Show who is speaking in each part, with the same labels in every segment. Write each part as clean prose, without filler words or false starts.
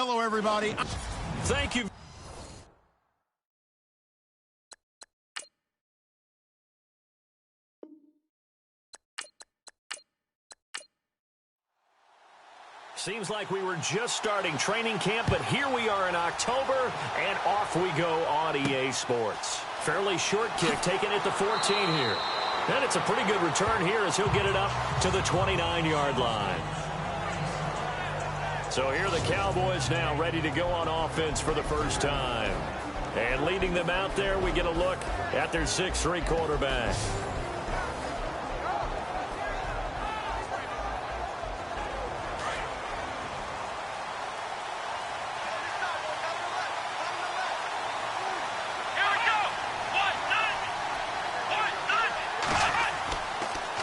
Speaker 1: Hello, everybody.
Speaker 2: Thank you. Seems like we were just starting training camp, but here we are in October, and off we go on EA Sports. Fairly short kick, taken at the 14 here. And it's a pretty good return here as he'll get it up to the 29-yard line. So here are the Cowboys now ready to go on offense for the first time. And leading them out there, we get a look at their 6'3" quarterback.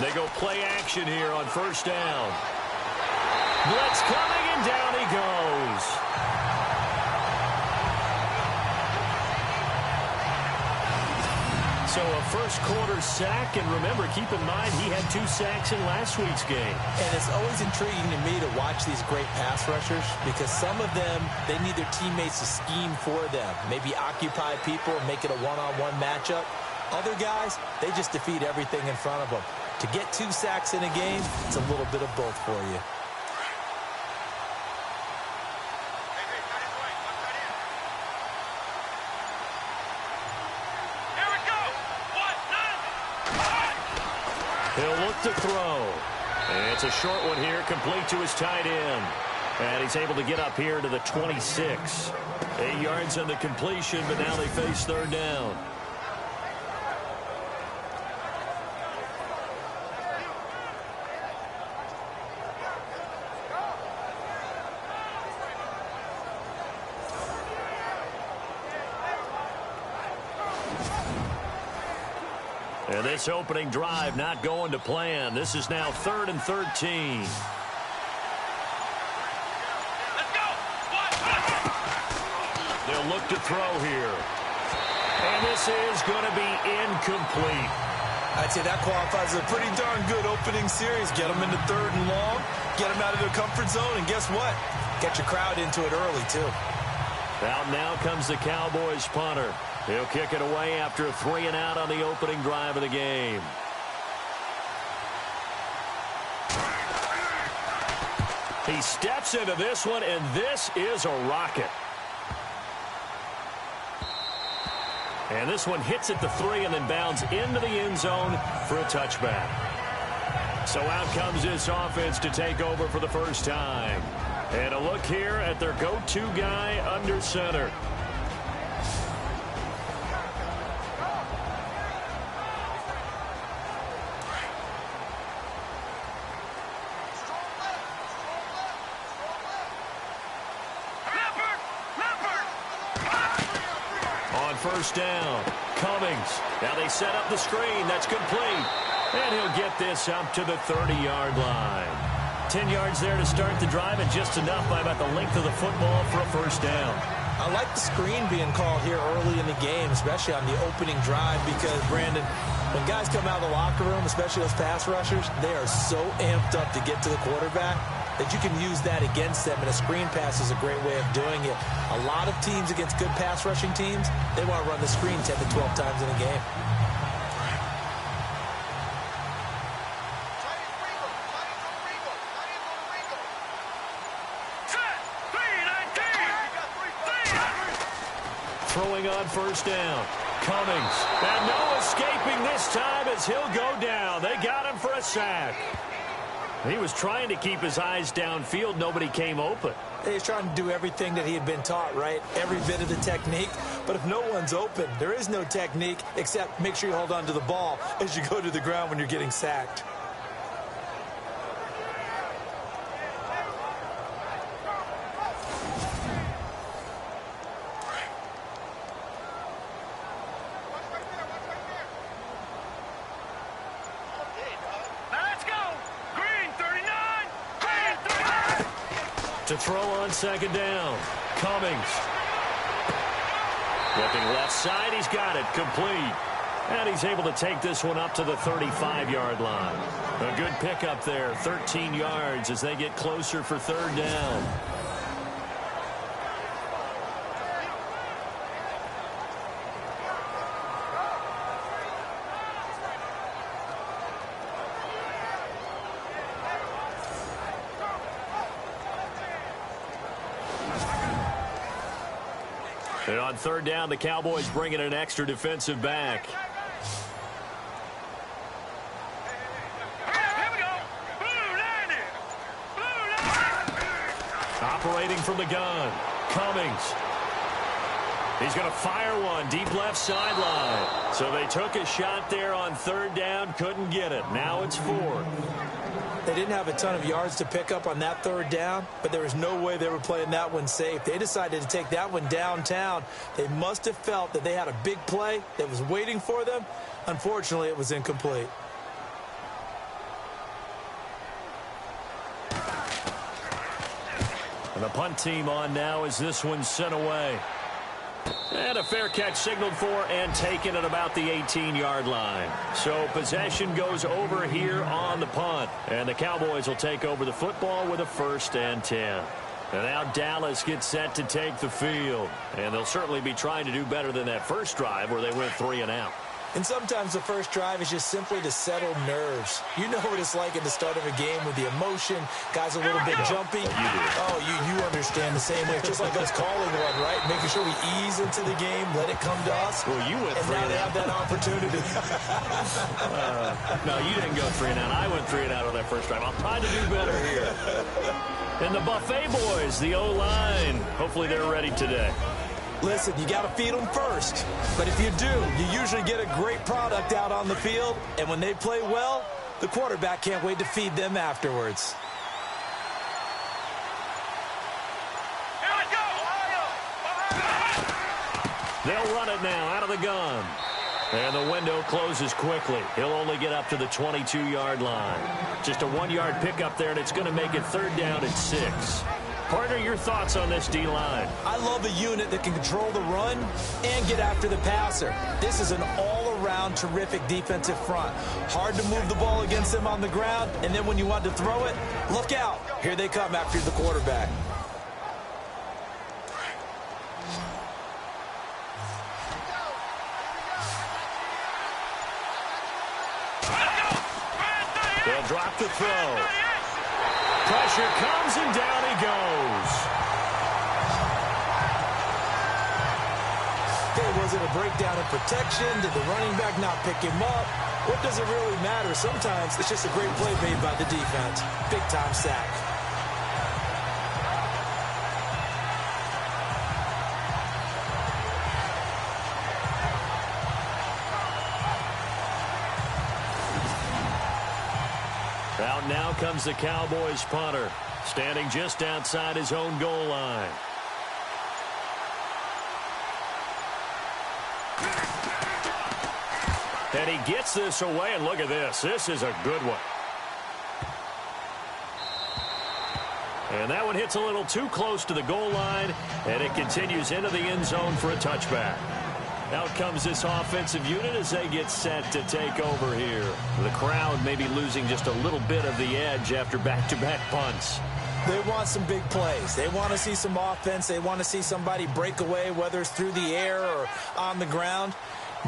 Speaker 2: They go play action here on first down. Blitz coming, and down he goes. So a first quarter sack, and remember, keep in mind, he had 2 sacks in last week's game.
Speaker 3: And it's always intriguing to me to watch these great pass rushers because some of them, they need their teammates to scheme for them. Maybe occupy people and make it a one-on-one matchup. Other guys, they just defeat everything in front of them. To get 2 sacks in a game, it's a little bit of both for you.
Speaker 2: He'll look to throw. And it's a short one here, complete to his tight end. And he's able to get up here to the 26. 8 yards on the completion, but now they face third down. And this opening drive not going to plan. This is now 3rd and 13.
Speaker 4: Let's go.
Speaker 2: They'll look to throw here. And this is going to be incomplete.
Speaker 3: I'd say that qualifies as a pretty darn good opening series. Get them into 3rd and long, get them out of their comfort zone, and guess what? Get your crowd into it early, too.
Speaker 2: Out now comes the Cowboys punter. He'll kick it away after a 3-and-out on the opening drive of the game. He steps into this one, and this is a rocket. And this one hits at the 3 and then bounds into the end zone for a touchback. So out comes this offense to take over for the first time. And a look here at their go-to guy under center. First down. Cummings. Now they set up the screen. That's complete. And he'll get this up to the 30-yard line. 10 yards there to start the drive, and just enough by about the length of the football for a first down.
Speaker 3: I like the screen being called here early in the game, especially on the opening drive, because, Brandon, when guys come out of the locker room, especially those pass rushers, they are so amped up to get to the quarterback that you can use that against them, and a screen pass is a great way of doing it. A lot of teams against good pass rushing teams, they want to run the screen 10 to 12 times in a game.
Speaker 2: Throwing on first down. Cummings. And no escaping this time as he'll go down. They got him for a sack. He was trying to keep his eyes downfield. Nobody came open.
Speaker 3: He's trying to do everything that he had been taught, right? Every bit of the technique. But if no one's open, there is no technique except make sure you hold on to the ball as you go to the ground when you're getting sacked.
Speaker 2: To throw on second down. Cummings. Looking left side. He's got it. Complete. And he's able to take this one up to the 35-yard line. A good pickup there. 13 yards as they get closer for third down. On third down, the Cowboys bring in an extra defensive back. Operating from the gun, Cummings. He's going to fire one deep left sideline. So they took a shot there on third down, couldn't get it. Now it's fourth.
Speaker 3: They didn't have a ton of yards to pick up on that third down, but there was no way they were playing that one safe. They decided to take that one downtown. They must have felt that they had a big play that was waiting for them. Unfortunately, it was incomplete.
Speaker 2: And the punt team on now as this one's sent away. And a fair catch signaled for and taken at about the 18-yard line. So possession goes over here on the punt. And the Cowboys will take over the football with a 1st and 10. And now Dallas gets set to take the field. And they'll certainly be trying to do better than that first drive where they went 3 and out.
Speaker 3: And sometimes the first drive is just simply to settle nerves. You know what it's like at the start of a game with the emotion. Guys a little bit jumpy.
Speaker 2: You do.
Speaker 3: Oh, you understand the same way. It's just like us calling one, right? Making sure we ease into the game, let it come to us.
Speaker 2: Well, you went 3 and out. And
Speaker 3: now they have that opportunity.
Speaker 2: No, you didn't go 3 and out. I went 3 and out on that first drive. I'll try to do better here. And the Buffet boys, the O-line. Hopefully they're ready today.
Speaker 3: Listen, you got to feed them first. But if you do, you usually get a great product out on the field. And when they play well, the quarterback can't wait to feed them afterwards.
Speaker 2: They'll run it now out of the gun. And the window closes quickly. He'll only get up to the 22-yard line. Just a 1-yard pickup there, and it's going to make it third down at 6. Partner, your thoughts on this D-line?
Speaker 3: I love a unit that can control the run and get after the passer. This is an all-around terrific defensive front. Hard to move the ball against them on the ground, and then when you want to throw it, look out. Here they come after the quarterback.
Speaker 2: They'll drop the throw. Pressure comes, and down he goes.
Speaker 3: Okay, was it a breakdown in protection? Did the running back not pick him up? What does it really matter? Sometimes it's just a great play made by the defense. Big-time sack.
Speaker 2: Out now comes the Cowboys punter, standing just outside his own goal line. And he gets this away, and look at this. This is a good one. And that one hits a little too close to the goal line, and it continues into the end zone for a touchback. Out comes this offensive unit as they get set to take over here. The crowd may be losing just a little bit of the edge after back-to-back punts.
Speaker 3: They want some big plays. They want to see some offense. They want to see somebody break away, whether it's through the air or on the ground.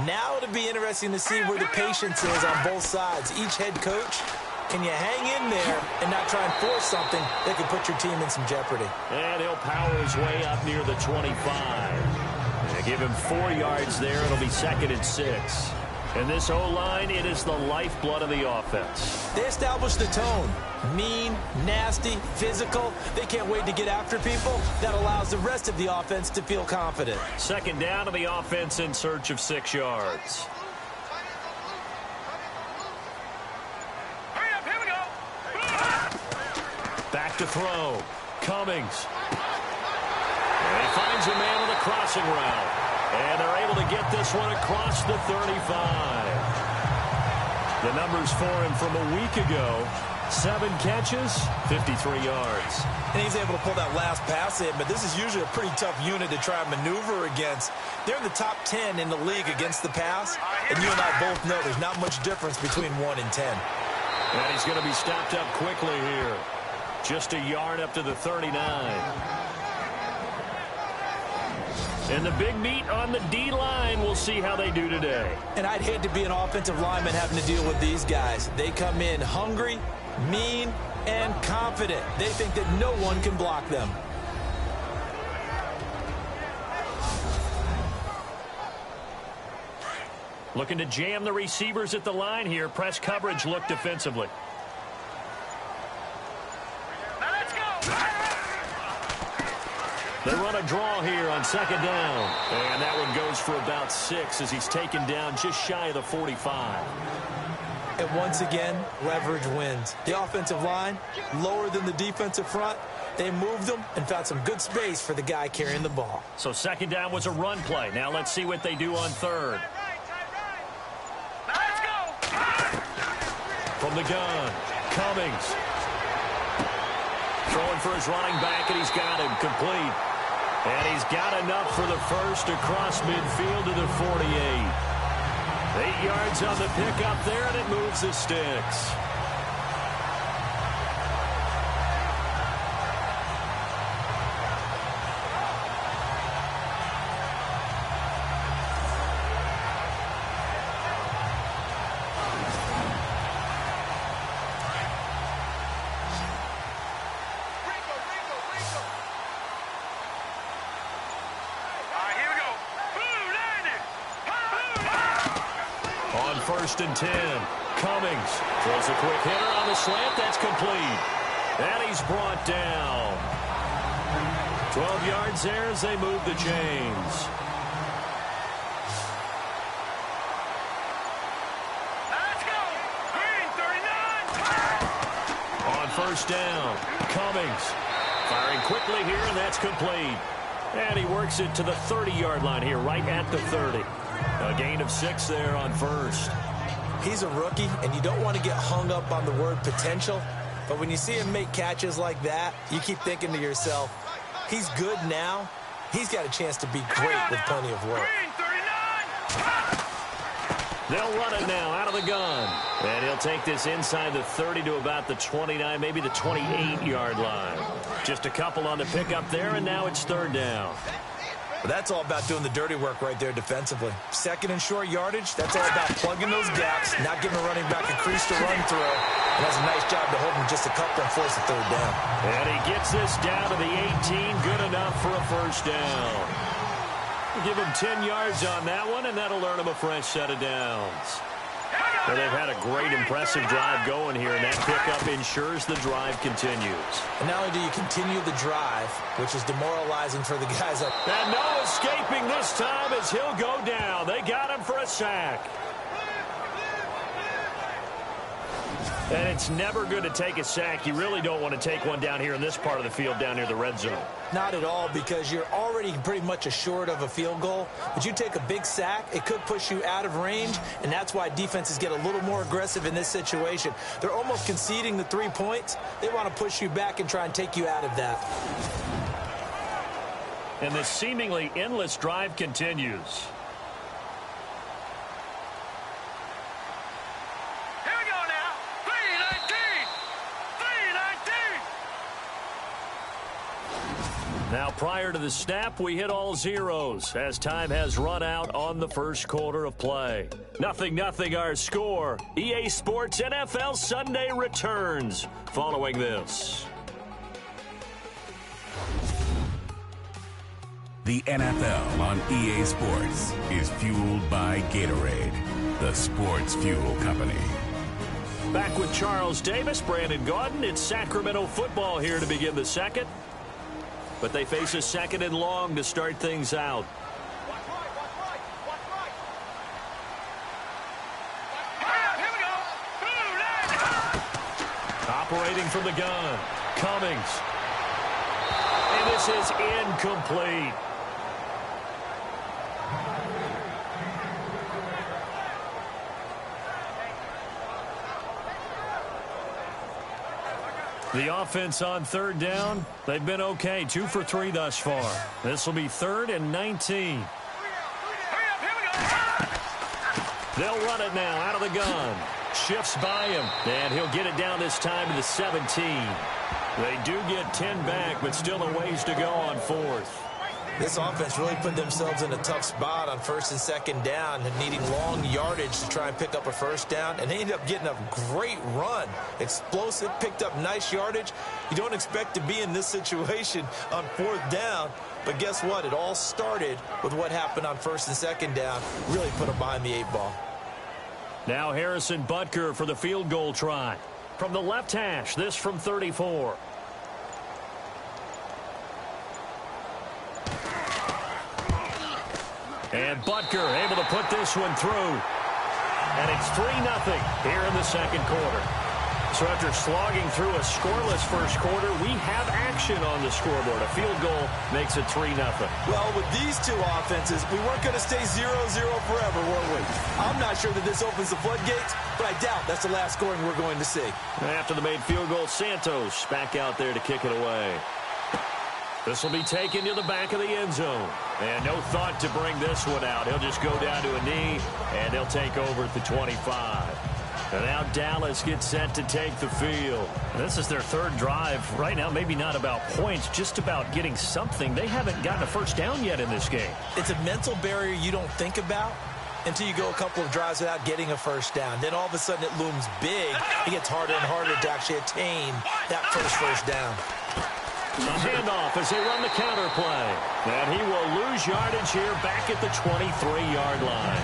Speaker 3: Now it'll be interesting to see where the patience is on both sides. Each head coach, can you hang in there and not try and force something that could put your team in some jeopardy?
Speaker 2: And he'll power his way up near the 25. They give him 4 yards there. It'll be 2nd and 6. And this O-line, it is the lifeblood of the offense.
Speaker 3: They establish the tone. Mean, nasty, physical. They can't wait to get after people. That allows the rest of the offense to feel confident.
Speaker 2: 2nd down to the offense in search of 6 yards.
Speaker 1: Hurry up, here we go.
Speaker 2: Back to throw. Cummings. And he finds a man on the crossing route. And they're able to get this one across the 35. The numbers for him from a week ago. 7 catches, 53 yards.
Speaker 3: And he's able to pull that last pass in, but this is usually a pretty tough unit to try and maneuver against. They're in the top 10 in the league against the pass, and you and I both know there's not much difference between 1 and 10.
Speaker 2: And he's going to be stopped up quickly here. Just a yard up to the 39. And the big meat on the D-line, we'll see how they do today.
Speaker 3: And I'd hate to be an offensive lineman having to deal with these guys. They come in hungry, mean, and confident. They think that no one can block them.
Speaker 2: Looking to jam the receivers at the line here. Press coverage look defensively.
Speaker 1: Now let's go.
Speaker 2: They run a draw here on second down. And that one goes for about 6 as he's taken down just shy of the 45.
Speaker 3: And once again, leverage wins. The offensive line, lower than the defensive front. They moved them and found some good space for the guy carrying the ball.
Speaker 2: So second down was a run play. Now let's see what they do on third.
Speaker 1: Now let's go.
Speaker 2: From the gun, Cummings. Throwing for his running back, and he's got him complete. And he's got enough for the first across midfield to the 48. 8 yards on the pickup there, and it moves the sticks. First and 10. Cummings throws a quick hitter on the slant. That's complete. And he's brought down. 12 yards there as they move the chains.
Speaker 1: Let's go. Green 39.
Speaker 2: On first down, Cummings firing quickly here, and that's complete. And he works it to the 30-yard line here, right at the 30. A gain of 6 there on first.
Speaker 3: He's a rookie, and you don't want to get hung up on the word potential. But when you see him make catches like that, you keep thinking to yourself, he's good now. He's got a chance to be great with plenty of work.
Speaker 1: Green 39.
Speaker 2: They'll run it now out of the gun. And he'll take this inside the 30 to about the 29, maybe the 28-yard line. Just a couple on the pickup there, and now it's third down.
Speaker 3: But that's all about doing the dirty work right there defensively. Second and short yardage, that's all about plugging those gaps, not giving a running back a crease to run through. And that's a nice job to hold him just a couple and force a third down.
Speaker 2: And he gets this down to the 18, good enough for a first down. We'll give him 10 yards on that one, and that'll earn him a fresh set of downs. Well, they've had a great, impressive drive going here, and that pickup ensures the drive continues.
Speaker 3: And not only do you continue the drive, which is demoralizing for the guys up.
Speaker 2: And no escaping this time as he'll go down. They got him for a sack. And it's never good to take a sack. You really don't want to take one down here in this part of the field, down near the red zone.
Speaker 3: Not at all, because you're already pretty much assured of a field goal. But you take a big sack, it could push you out of range, and that's why defenses get a little more aggressive in this situation. They're almost conceding the 3 points. They want to push you back and try and take you out of that.
Speaker 2: And the seemingly endless drive continues. Now, prior to the snap, we hit all zeros as time has run out on the first quarter of play. 0-0 our score. EA Sports NFL Sunday returns following this.
Speaker 4: The NFL on EA Sports is fueled by Gatorade, the sports fuel company.
Speaker 2: Back with Charles Davis, Brandon Gaudin. It's Sacramento football here to begin the second. But they face a second and long to start things out. Operating from the gun, Cummings. And this is incomplete. The offense on third down, they've been okay. 2 for 3 thus far. This will be 3rd and 19. They'll run it now out of the gun. Shifts by him, and he'll get it down this time to the 17. They do get 10 back, but still a ways to go on 4th.
Speaker 3: This offense really put themselves in a tough spot on 1st and 2nd down and needing long yardage to try and pick up a first down. And they ended up getting a great run. Explosive, picked up nice yardage. You don't expect to be in this situation on 4th down, But guess what? It all started with what happened on first and second down. Really put them behind the 8 ball.
Speaker 2: Now Harrison Butker for the field goal try. From the left hash, this from 34. And Butker able to put this one through. And it's 3-0 here in the second quarter. So after slogging through a scoreless first quarter, we have action on the scoreboard. A field goal makes it 3-0.
Speaker 3: Well, with these two offenses, we weren't going to stay 0-0 forever, were we? I'm not sure that this opens the floodgates, but I doubt that's the last scoring we're going to see.
Speaker 2: After the made field goal, Santos back out there to kick it away. This will be taken to the back of the end zone. And no thought to bring this one out. He'll just go down to a knee, and he'll take over at the 25. And now Dallas gets set to take the field.
Speaker 5: This is their third drive. Right now, maybe not about points, just about getting something. They haven't gotten a first down yet in this game.
Speaker 3: It's a mental barrier you don't think about until you go a couple of drives without getting a first down. Then all of a sudden it looms big. It gets harder and harder to actually attain that first down.
Speaker 2: A handoff as they run the counter play. And he will lose yardage here back at the 23-yard line.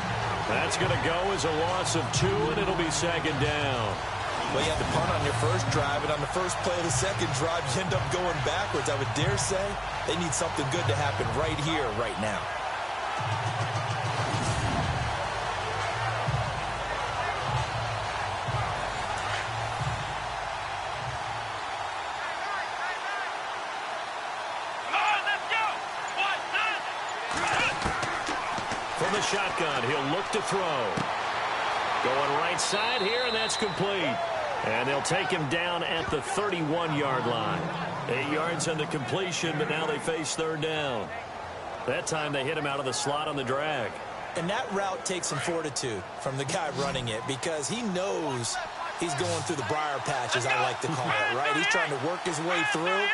Speaker 2: That's going to go as a loss of 2, and it'll be second down.
Speaker 3: Well, you have to punt on your first drive, and on the first play of the second drive, you end up going backwards. I would dare say they need something good to happen right here, right now.
Speaker 2: The shotgun, he'll look to throw. Going right side here, and that's complete. And they'll take him down at the 31-yard line. 8 yards on the completion, but now they face third down. That time they hit him out of the slot on the drag.
Speaker 3: And that route takes some fortitude from the guy running it because he knows he's going through the briar patch, as I like to call it, right? He's trying to work his way through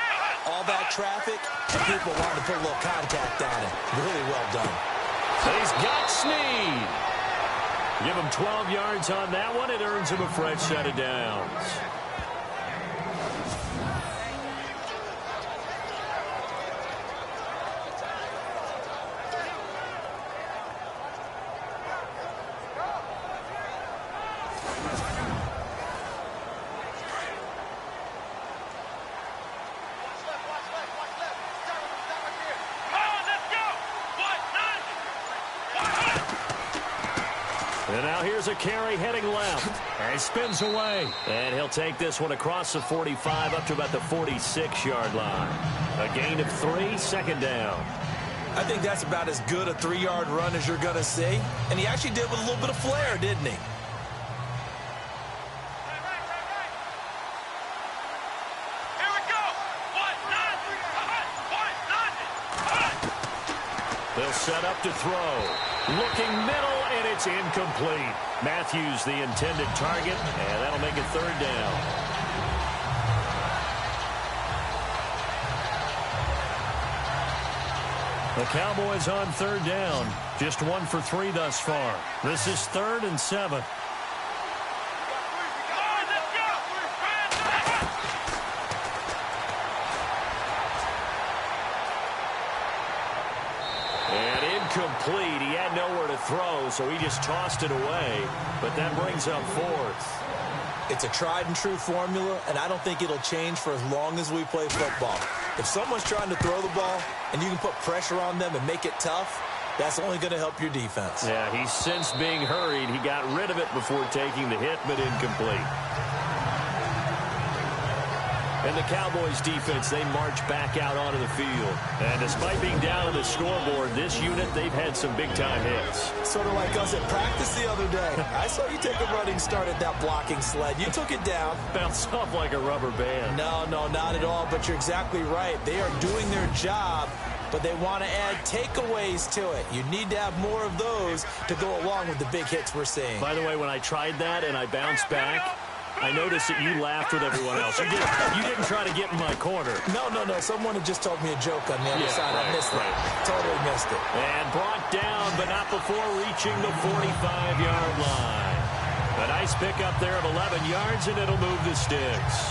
Speaker 3: all that traffic, and people want to put a little contact on it. Really well done.
Speaker 2: He's got Snead. Give him 12 yards on that one. It earns him a fresh set of downs. And now here's a carry heading left. And he spins away. And he'll take this one across the 45 up to about the 46-yard line. A gain of 3, second down.
Speaker 3: I think that's about as good a 3-yard run as you're going to see. And he actually did with a little bit of flair, didn't he?
Speaker 1: Here we go. 1-0.
Speaker 2: They'll set up to throw. Looking middle, and it's incomplete. Matthews the intended target, and that'll make it third down. The Cowboys on third down. Just 1 for 3 thus far. This is 3rd and 7. Complete. He had nowhere to throw, so he just tossed it away. But that brings up 4th.
Speaker 3: It's a tried and true formula, and I don't think it'll change for as long as we play football. If someone's trying to throw the ball and you can put pressure on them and make it tough, that's only going to help your defense.
Speaker 2: Yeah, he's since being hurried. He got rid of it before taking the hit, but incomplete. And the Cowboys defense, they march back out onto the field. And despite being down on the scoreboard, this unit, they've had some big-time hits.
Speaker 3: Sort of like us at practice the other day. I saw you take a running start at that blocking sled. You took it down.
Speaker 2: Bounced off like a rubber band.
Speaker 3: No, not at all, but you're exactly right. They are doing their job, but they want to add takeaways to it. You need to have more of those to go along with the big hits we're seeing.
Speaker 2: By the way, when I tried that and I bounced back, I noticed that you laughed with everyone else. You didn't try to get in my corner.
Speaker 3: No. Someone had just told me a joke on the other side.
Speaker 2: Right,
Speaker 3: I missed it. Totally missed it.
Speaker 2: And brought down, but not before reaching the 45-yard line. A nice pickup there of 11 yards, and it'll move the sticks.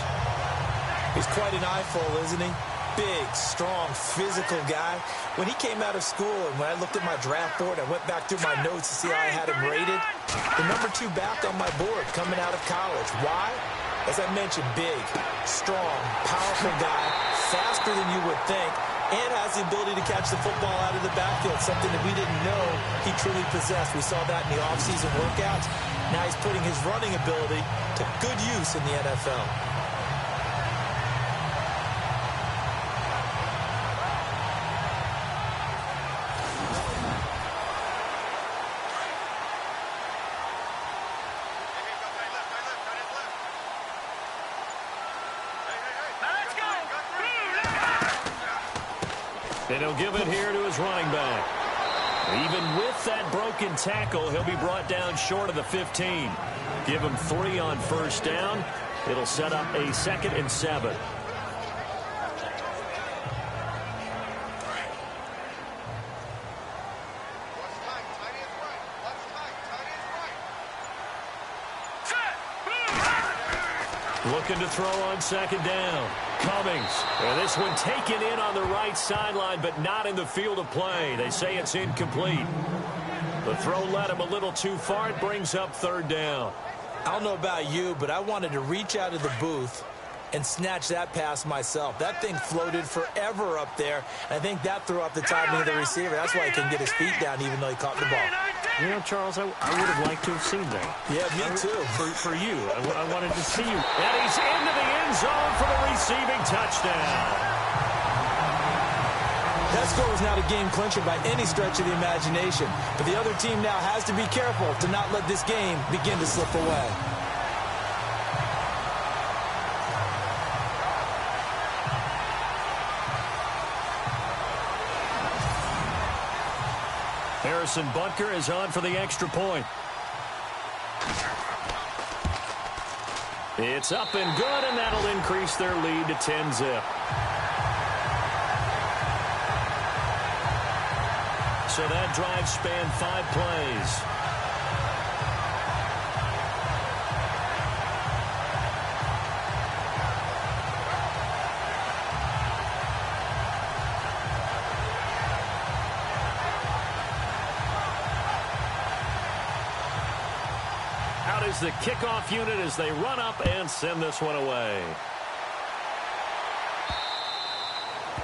Speaker 3: He's quite an eyeful, isn't he? big, strong, physical guy. When he came out of school and when I looked at my draft board, I went back through my notes to see how I had him rated. The number 2 back on my board coming out of college. Why? As I mentioned, big, strong, powerful guy, faster than you would think, and has the ability to catch the football out of the backfield, something that we didn't know he truly possessed. We saw that in the offseason workouts. Now he's putting his running ability to good use in the NFL.
Speaker 2: And he'll give it here to his running back. Even with that broken tackle, he'll be brought down short of the 15. Give him 3 on first down. It'll set up a 2nd and 7. Looking to throw on 2nd down. Cummings. And this one taken in on the right sideline, but not in the field of play. They say it's incomplete. The throw led him a little too far. It brings up 3rd down.
Speaker 3: I don't know about you, but I wanted to reach out of the booth and snatch that pass myself. That thing floated forever up there. I think that threw off the timing of the receiver. That's why he couldn't get his feet down even though he caught the ball.
Speaker 5: You know, Charles, I would have liked to have seen that.
Speaker 3: Yeah, me too.
Speaker 5: For you. I wanted to see you.
Speaker 2: And he's into the end zone for the receiving touchdown.
Speaker 3: That score was not a game clincher by any stretch of the imagination. But the other team now has to be careful to not let this game begin to slip away.
Speaker 2: Harrison Butker is on for the extra point. It's up and good, and that'll increase their lead to 10-zip. So that drive spanned 5 plays. Out is the kickoff unit as they run up and send this one away.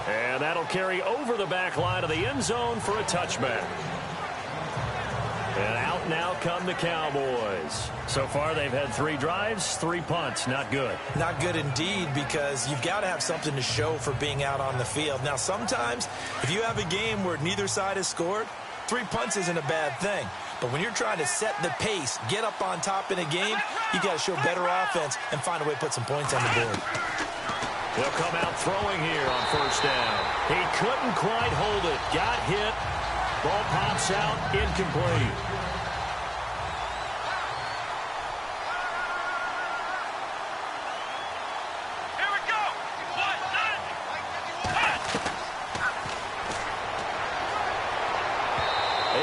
Speaker 2: And that'll carry over the back line of the end zone for a touchback. And out now come the Cowboys. So far they've had 3 drives, 3 punts. Not good.
Speaker 3: Not good indeed, because you've got to have something to show for being out on the field. Now sometimes if you have a game where neither side has scored, 3 punts isn't a bad thing. But when you're trying to set the pace, get up on top in a game, you got to show better offense and find a way to put some points on the board.
Speaker 2: He'll come out throwing here on first down. He couldn't quite hold it. Got hit. Ball pops out. Incomplete.
Speaker 1: Here we go.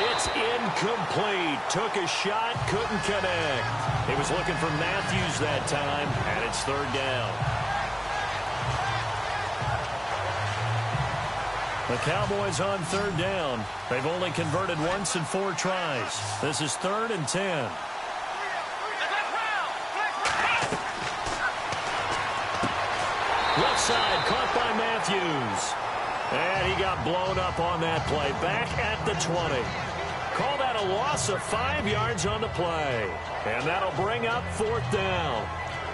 Speaker 2: It's incomplete. Took a shot. Couldn't connect. He was looking for Matthews that time, and it's 3rd down. The Cowboys on 3rd down. They've only converted once in 4 tries. This is 3rd and 10. Left side caught by Matthews. And he got blown up on that play. Back at the 20. Call that a loss of 5 yards on the play. And that'll bring up 4th down.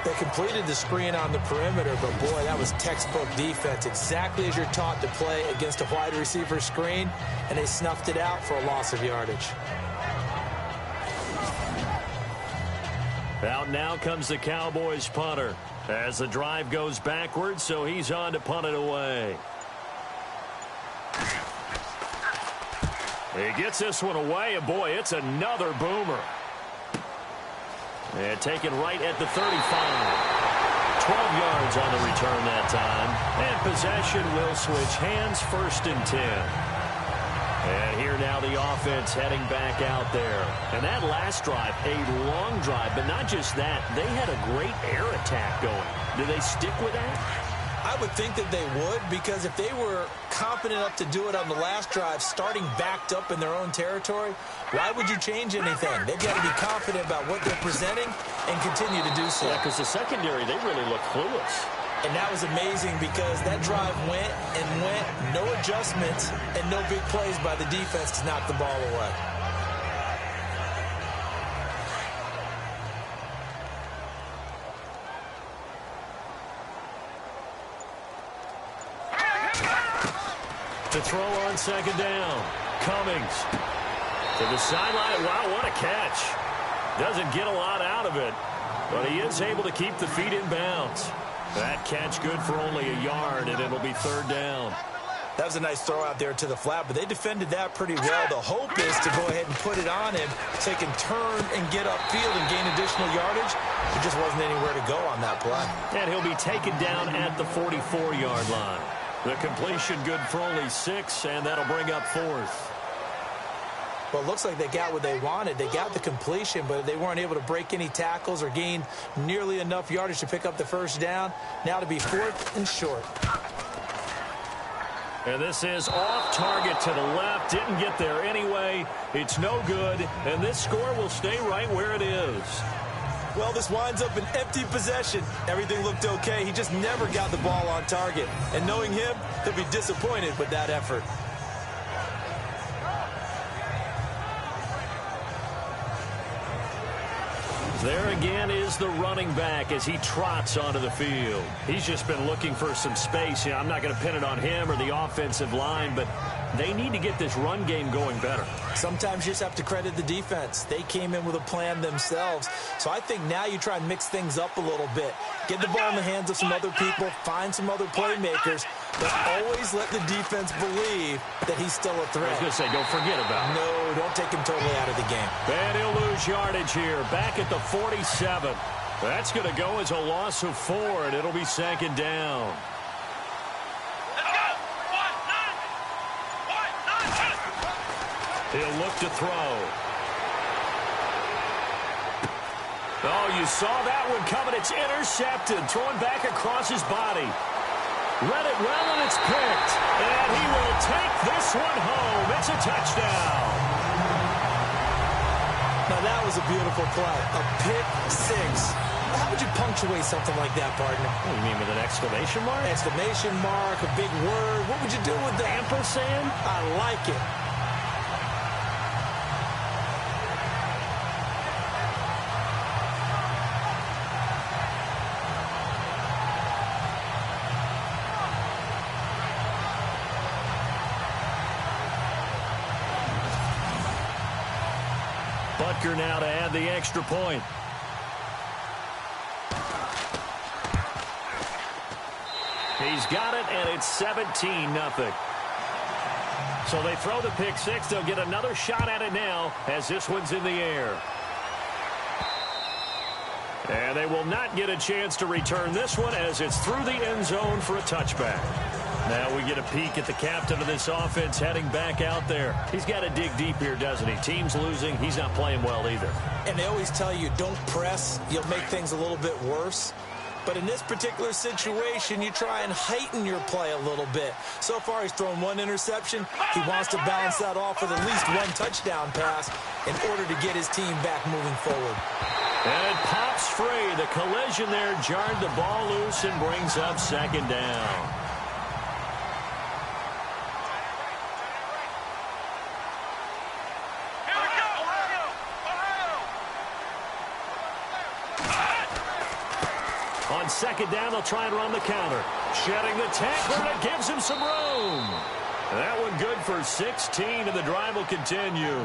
Speaker 3: They completed the screen on the perimeter, but boy, that was textbook defense. Exactly as you're taught to play against a wide receiver screen, and they snuffed it out for a loss of yardage.
Speaker 2: Out now comes the Cowboys punter as the drive goes backwards, so he's on to punt it away. He gets this one away, and boy, it's another boomer. And taken right at the 35. 12 yards on the return that time. And possession will switch hands, 1st and 10. And here now the offense heading back out there. And that last drive, a long drive, but not just that. They had a great air attack going. Do they stick with that?
Speaker 3: I would think that they would, because if they were confident enough to do it on the last drive, starting backed up in their own territory, why would you change anything? They've got to be confident about what they're presenting and continue to do so.
Speaker 5: Yeah, because the secondary, they really look clueless.
Speaker 3: And that was amazing because that drive went and went, no adjustments, and no big plays by the defense to knock the ball away.
Speaker 2: To throw on second down. Cummings to the sideline. Wow, what a catch. Doesn't get a lot out of it, but he is able to keep the feet in bounds. That catch good for only a yard, and it'll be third down.
Speaker 3: That was a nice throw out there to the flat, but they defended that pretty well. The hope is to go ahead and put it on him so he can turn and get upfield and gain additional yardage. There just wasn't anywhere to go on that play.
Speaker 2: And he'll be taken down at the 44-yard line. The completion good for only 6, and that'll bring up fourth.
Speaker 3: Well, it looks like they got what they wanted. They got the completion, but they weren't able to break any tackles or gain nearly enough yardage to pick up the first down. Now to be fourth and short.
Speaker 2: And this is off target to the left. Didn't get there anyway. It's no good, and this score will stay right where it is.
Speaker 3: Well, this winds up an empty possession. Everything looked okay. He just never got the ball on target. And knowing him, he'll be disappointed with that effort.
Speaker 2: There again is the running back as he trots onto the field. He's just been looking for some space. Yeah, I'm not going to pin it on him or the offensive line, but they need to get this run game going better.
Speaker 3: Sometimes you just have to credit the defense. They came in with a plan themselves. So I think now you try and mix things up a little bit. Get the ball in the hands of some other people, find some other playmakers, but always let the defense believe that he's still a threat.
Speaker 2: I was going to say, don't forget about it.
Speaker 3: No, don't take him totally out of the game.
Speaker 2: And he'll lose yardage here, back at the 47. That's going to go as a loss of 4, and it'll be second down. He'll look to throw. Oh, you saw that one coming. It's intercepted. Throwing back across his body. Read it well, and it's picked. And he will take this one home. It's a touchdown.
Speaker 3: Now, that was a beautiful play. A pick six. How would you punctuate something like that, partner?
Speaker 2: What do you mean, with an exclamation mark?
Speaker 3: Exclamation mark, a big word. What would you do with that?
Speaker 2: Ampersand?
Speaker 3: I like it.
Speaker 2: Butker now to add the extra point. He's got it, and it's 17-0. So they throw the pick six. They'll get another shot at it now as this one's in the air. And they will not get a chance to return this one as it's through the end zone for a touchback. Now we get a peek at the captain of this offense heading back out there. He's got to dig deep here, doesn't he? Team's losing. He's not playing well either.
Speaker 3: And they always tell you, don't press. You'll make things a little bit worse. But in this particular situation, you try and heighten your play a little bit. So far, he's thrown one interception. He wants to balance that off with at least one touchdown pass in order to get his team back moving forward.
Speaker 2: And it pops free. The collision there jarred the ball loose and brings up second down. On second down, they'll try and run the counter. Shedding the tackler, that gives him some room. And that one good for 16, and the drive will continue.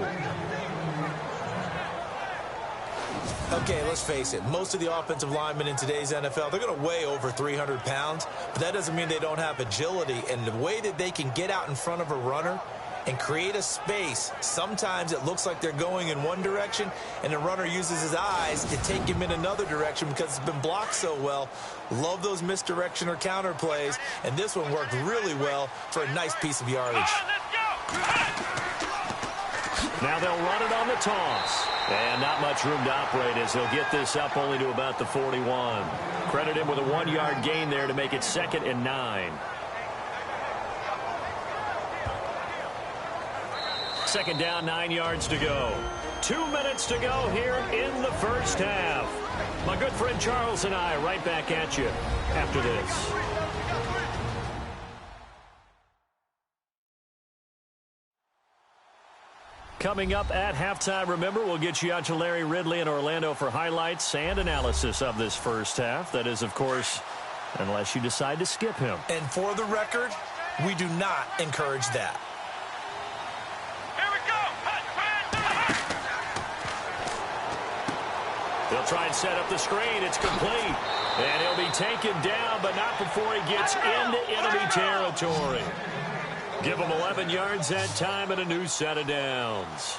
Speaker 3: Okay, let's face it. Most of the offensive linemen in today's NFL, they're going to weigh over 300 pounds, but that doesn't mean they don't have agility. And the way that they can get out in front of a runner and create a space, sometimes it looks like they're going in one direction, and the runner uses his eyes to take him in another direction because it's been blocked so well. Love those misdirection or counter plays, and this one worked really well for a nice piece of yardage.
Speaker 2: Now they'll run it on the toss. And not much room to operate as he'll get this up only to about the 41. Credit him with a 1-yard gain there to make it 2nd and 9. Second down, 9 yards to go. 2 minutes to go here in the first half. My good friend Charles and I right back at you after this. Coming up at halftime, remember, we'll get you out to Larry Ridley in Orlando for highlights and analysis of this first half. That is, of course, unless you decide to skip him.
Speaker 3: And for the record, we do not encourage that.
Speaker 2: They'll try and set up the screen. It's complete. And he'll be taken down, but not before he gets into enemy territory. Give him 11 yards that time and a new set of downs.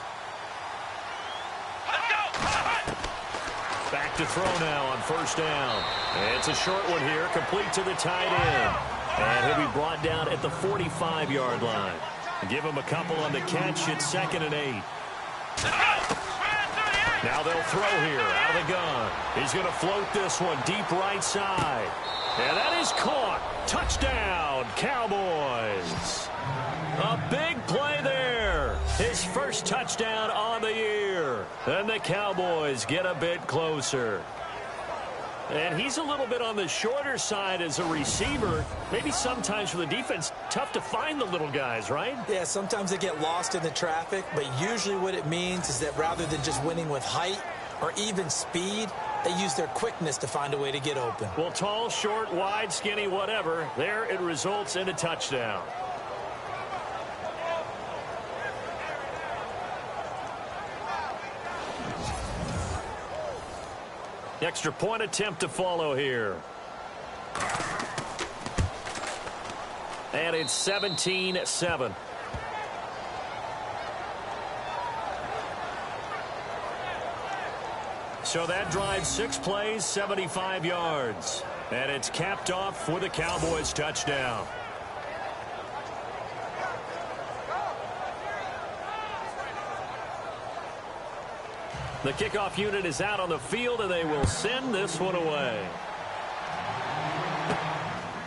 Speaker 2: Back to throw now on first down. It's a short one here, complete to the tight end. And he'll be brought down at the 45-yard line. Give him a couple on the catch. It's 2nd and 8. Now they'll throw here out of the gun. He's going to float this one deep right side. And that is caught. Touchdown, Cowboys. A big play there. His first touchdown on the year. And the Cowboys get a bit closer. And he's a little bit on the shorter side as a receiver. Maybe sometimes for the defense, tough to find the little guys, right?
Speaker 3: Yeah, sometimes they get lost in the traffic, but usually what it means is that rather than just winning with height or even speed, they use their quickness to find a way to get open.
Speaker 2: Well, tall, short, wide, skinny, whatever, there it results in a touchdown. Extra point attempt to follow here. And it's 17-7. So that drives 6 plays, 75 yards. And it's capped off with a Cowboys touchdown. The kickoff unit is out on the field, and they will send this one away.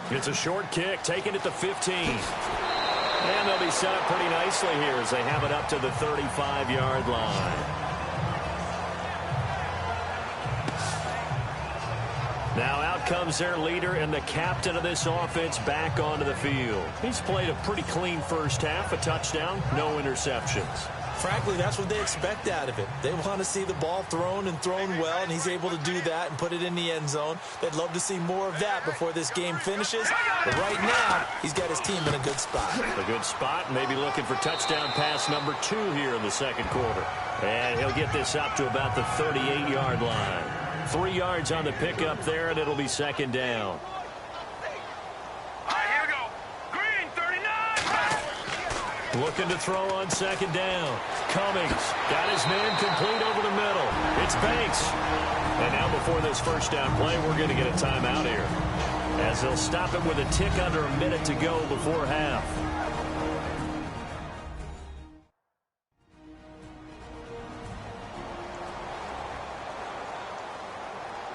Speaker 2: It's a short kick, taking it to 15. And they'll be set up pretty nicely here as they have it up to the 35-yard line. Now out comes their leader and the captain of this offense back onto the field. He's played a pretty clean first half, a touchdown, no interceptions.
Speaker 3: Frankly, that's what they expect out of it. They want to see the ball thrown and thrown well, and he's able to do that and put it in the end zone. They'd love to see more of that before this game finishes. But right now, he's got his team in a good spot.
Speaker 2: A good spot, maybe looking for touchdown pass number 2 here in the second quarter. And he'll get this up to about the 38-yard line. 3 yards on the pickup there, and it'll be second down. Looking to throw on second down. Cummings got his man complete over the middle. It's Banks. And now before this first down play, we're going to get a timeout here, as they'll stop it with a tick under a minute to go before half.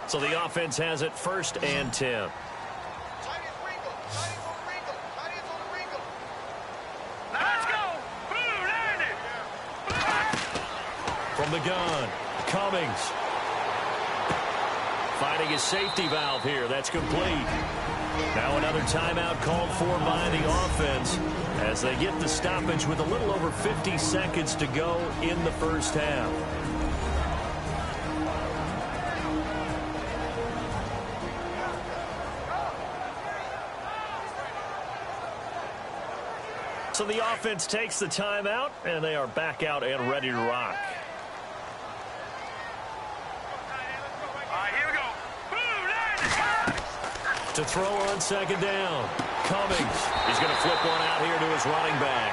Speaker 2: So the offense has it 1st and 10. From the gun, Cummings. Finding his safety valve here. That's complete. Now another timeout called for by the offense as they get the stoppage with a little over 50 seconds to go in the first half. So the offense takes the timeout, and they are back out and ready to rock. To throw on second down. Cummings. He's going to flip one out here to his running back.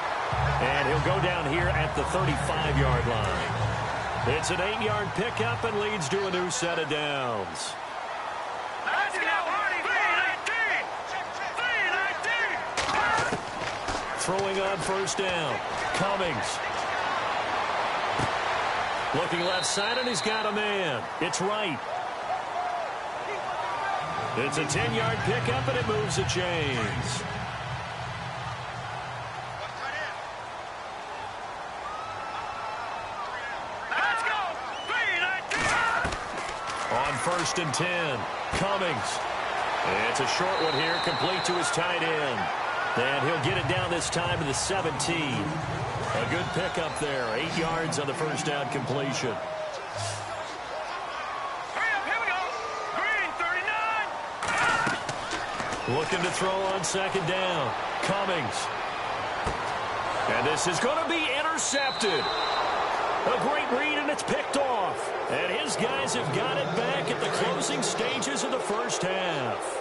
Speaker 2: And he'll go down here at the 35-yard line. It's an 8-yard pickup and leads to a new set of downs. Throwing on first down. Cummings. Looking left side, and he's got a man. It's right. It's a 10-yard pickup, and it moves the chains.
Speaker 1: Let's go. 3-19.
Speaker 2: On 1st and 10, Cummings. It's a short one here, complete to his tight end. And he'll get it down this time to the 17. A good pickup there, 8 yards on the first down completion.
Speaker 1: Hurry up, here we go. Green, 39.
Speaker 2: Looking to throw on 2nd down, Cummings. And this is going to be intercepted. A great read, and it's picked off. And his guys have got it back at the closing stages of the first half.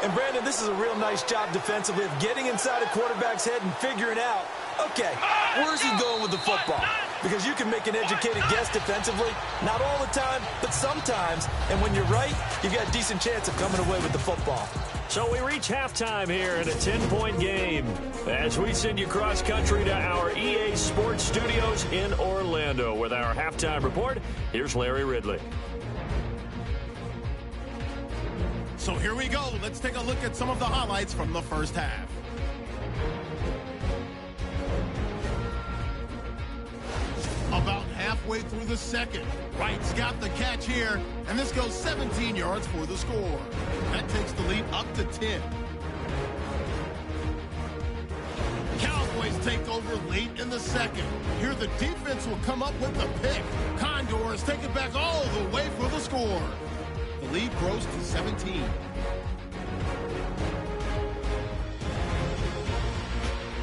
Speaker 3: And, Brandon, this is a real nice job defensively of getting inside a quarterback's head and figuring out, okay, where's he going with the football? Because you can make an educated guess defensively, not all the time, but sometimes. And when you're right, you've got a decent chance of coming away with the football.
Speaker 2: So we reach halftime here in a 10-point game as we send you cross-country to our EA Sports Studios in Orlando. With our halftime report, here's Larry Ridley.
Speaker 6: So here we go. Let's take a look at some of the highlights from the first half. About halfway through the second, Wright's got the catch here, and this goes 17 yards for the score. That takes the lead up to 10. Cowboys take over late in the second. Here the defense will come up with the pick. Condors take it back all the way for the score. The lead grows to 17.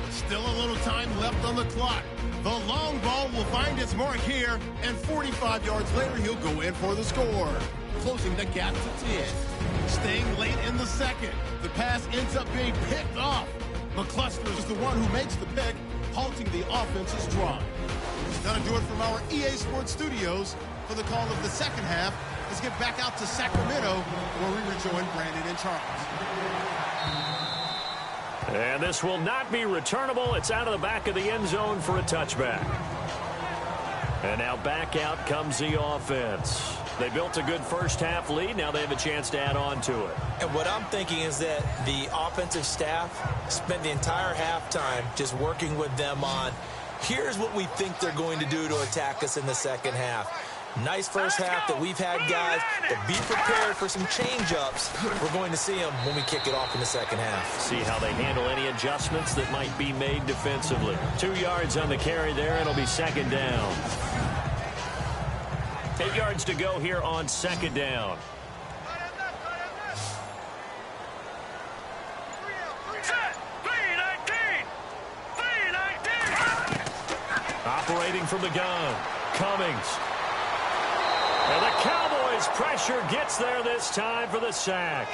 Speaker 6: Still a little time left on the clock. The long ball will find its mark here, and 45 yards later, he'll go in for the score, closing the gap to 10. Staying late in the second, the pass ends up being picked off. McCluster is the one who makes the pick, halting the offense's drive. That'll do it from our EA Sports Studios. For the call of the second half, let's get back out to Sacramento, where we rejoin Brandon and Charles.
Speaker 2: And this will not be returnable. It's out of the back of the end zone for a touchback. And now back out comes the offense. They built a good first half lead. Now they have a chance to add on to it.
Speaker 3: And what I'm thinking is that the offensive staff spent the entire halftime just working with them on, here's what we think they're going to do to attack us in the second half. Nice first half that we've had, guys, but be prepared for some change-ups. We're going to see them when we kick it off in the second half.
Speaker 2: See how they handle any adjustments that might be made defensively. 2 yards on the carry there, and it'll be 2nd down. 8 yards to go here on 2nd down. Operating from the gun, Cummings. And the Cowboys' pressure gets there this time for the sack.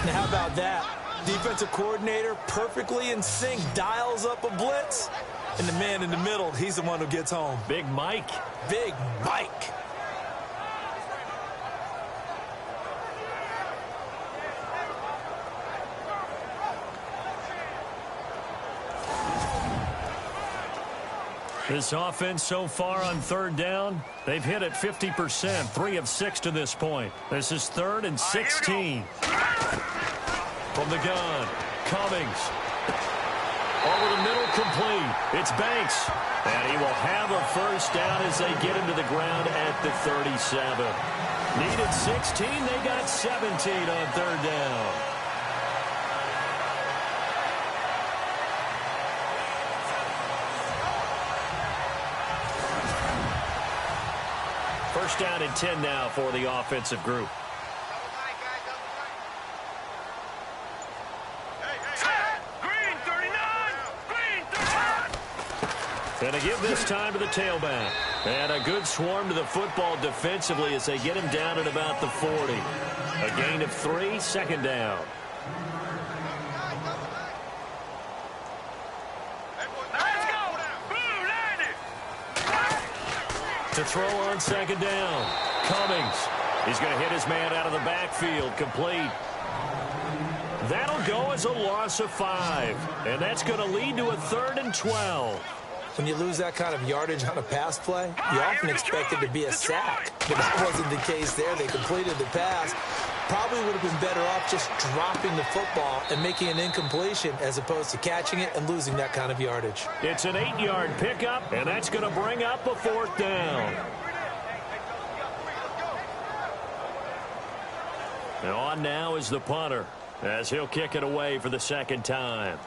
Speaker 3: Now, how about that? Defensive coordinator perfectly in sync, dials up a blitz. And the man in the middle, he's the one who gets home.
Speaker 2: Big Mike.
Speaker 3: Big Mike.
Speaker 2: This offense so far on 3rd down, they've hit it 50%, 3 of 6 to this point. This is 3rd and 16. From the gun, Cummings. Over the middle, complete. It's Banks. And he will have a first down as they get him to the ground at the 37. Needed 16, they got 17 on 3rd down. First down and 10 now for the offensive group.
Speaker 1: Green, 39. Green, 39.
Speaker 2: Going to give this time to the tailback. And a good swarm to the football defensively as they get him down at about the 40. A gain of 3, 2nd down. To throw on 2nd down, Cummings. He's going to hit his man out of the backfield, complete. That'll go as a loss of 5. And that's going to lead to a 3rd and 12.
Speaker 3: When you lose that kind of yardage on a pass play, you often expect it to be a sack. But that wasn't the case there. They completed the pass. Probably would have been better off just dropping the football and making an incompletion as opposed to catching it and losing that kind of yardage.
Speaker 2: It's an 8-yard pickup, and that's going to bring up a 4th down. And on now is the punter, as he'll kick it away for the 2nd time.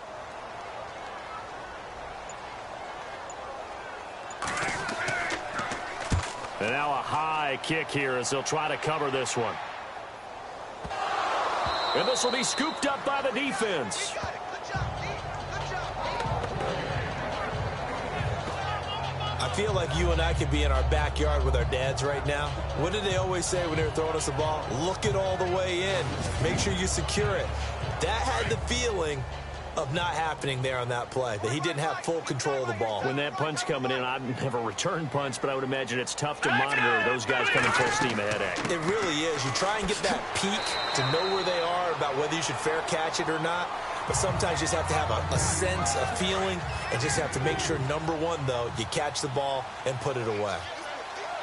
Speaker 2: And now a high kick here as they'll try to cover this one. And this will be scooped up by the defense.
Speaker 3: I feel like you and I could be in our backyard with our dads right now. What did they always say when they were throwing us the ball? Look it all the way in. Make sure you secure it. That had the feeling of not happening there on that play, that he didn't have full control of the ball.
Speaker 2: When that punt's coming in, I've never returned punts, but I would imagine it's tough to monitor those guys coming full steam ahead at you.
Speaker 3: It really is. You try and get that peek to know where they are about whether you should fair catch it or not. But sometimes you just have to have a sense, a feeling, and just have to make sure, number one, though, you catch the ball and put it away.